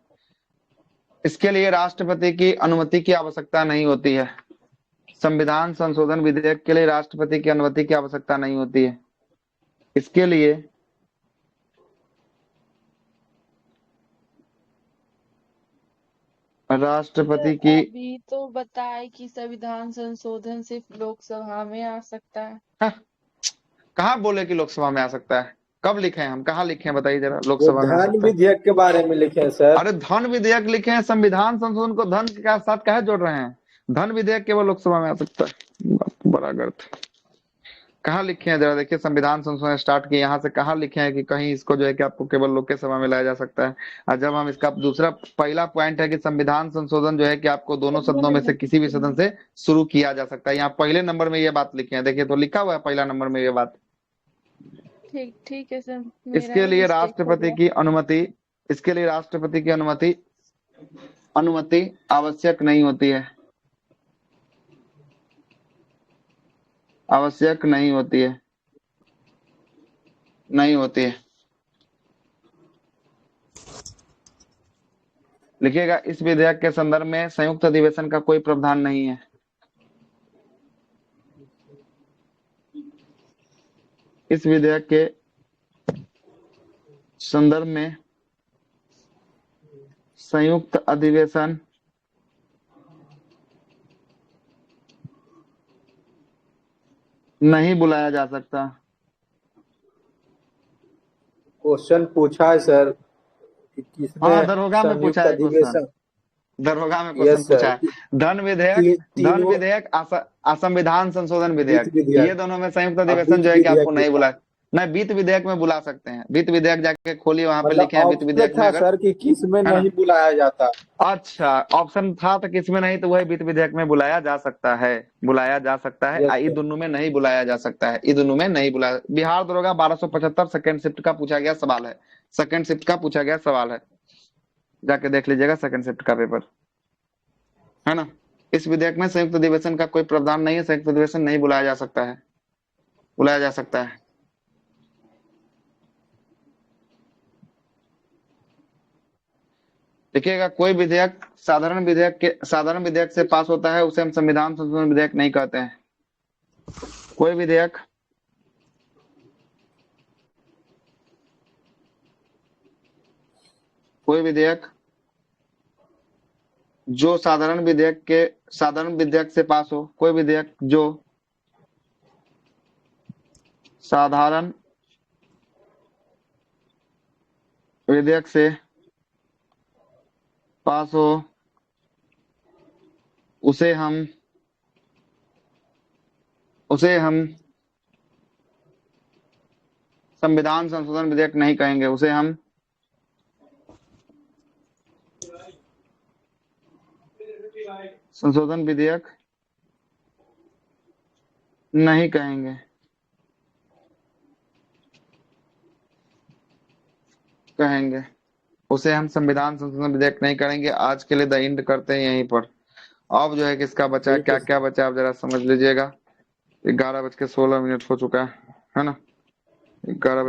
इसके लिए राष्ट्रपति की अनुमति की आवश्यकता नहीं होती है। संविधान संशोधन विधेयक के लिए राष्ट्रपति की अनुमति की आवश्यकता नहीं होती है। इसके लिए राष्ट्रपति की अभी तो बताए कि संविधान संशोधन सिर्फ लोकसभा में आ सकता है। कहाँ बोले कि लोकसभा में आ सकता है, कब लिखे हैं हम, कहाँ लिखे हैं बताइए जरा, लोकसभा में आ सकता है। विधेयक के बारे में लिखे हैं सर। अरे धन विधेयक लिखे हैं, संविधान संशोधन को धन के साथ कहे जोड़ रहे हैं। धन विधेयक केवल लोकसभा में आ सकता है, बड़ा गर्थ। कहाँ लिखे हैं जरा देखिए, संविधान संशोधन स्टार्ट किए यहाँ से कहाँ लिखे हैं कि कहीं इसको जो है कि आपको केवल लोकसभा में लाया जा सकता है। और जब हम इसका दूसरा पहला पॉइंट है कि संविधान संशोधन जो है कि आपको दोनों सदनों में से किसी भी सदन से शुरू किया जा सकता है, यहाँ पहले नंबर में ये बात लिखे हैं, देखिए तो लिखा हुआ है पहला नंबर में ये बात। ठीक ठीक है सर, इसके लिए राष्ट्रपति की अनुमति, इसके लिए राष्ट्रपति की अनुमति आवश्यक नहीं होती है, आवश्यक नहीं होती है, नहीं होती है। लिखिएगा, इस विधेयक के संदर्भ में संयुक्त अधिवेशन का कोई प्रावधान नहीं है। इस विधेयक के संदर्भ में संयुक्त अधिवेशन नहीं बुलाया जा सकता। क्वेश्चन पूछा है सर कि किसमें हाँ, दरोगा में पूछा है क्वेश्चन, दरोगा में क्वेश्चन पूछा है। धन विधेयक असंविधान संशोधन विधेयक, ये दोनों में संयुक्त अधिवेशन जो है कि आपको नहीं बुला, नहीं वित्त विधेयक में बुला सकते हैं। वित्त विधेयक जाके खोलिए, वहां पे लिखे हैं वित्त विधेयक में सर कि किस में नहीं बुलाया जाता। अच्छा, ऑप्शन था तो किसमें नहीं, तो वही वित्त विधेयक में बुलाया जा सकता है, बुलाया जा सकता है। ये दोनों में नहीं बुलाया जा सकता है, ये दोनों में नहीं बुलाया। बिहार दरोगा 1275 सेकंड शिफ्ट का पूछा गया सवाल है, सेकंड शिफ्ट का पूछा गया सवाल है, जाके देख लीजिएगा सेकंड शिफ्ट का पेपर, है ना। इस विधेयक में संयुक्त अधिवेशन का कोई प्रावधान नहीं है, संयुक्त अधिवेशन नहीं बुलाया जा सकता है, बुलाया जा सकता है। देखिएगा, कोई विधेयक साधारण विधेयक से पास होता है उसे हम संविधान संशोधन विधेयक नहीं कहते हैं। कोई विधेयक जो साधारण विधेयक से पास हो, कोई विधेयक जो साधारण विधेयक से पास हो उसे हम संविधान संशोधन विधेयक नहीं कहेंगे, उसे हम संशोधन विधेयक नहीं कहेंगे, उसे हम संविधान संशोधन विधेयक नहीं करेंगे। आज के लिए द एंड करते हैं यहीं पर। अब जो है किसका बचा है, क्या क्या बचा, आप जरा समझ लीजिएगा। 11:16 हो चुका है ना, 11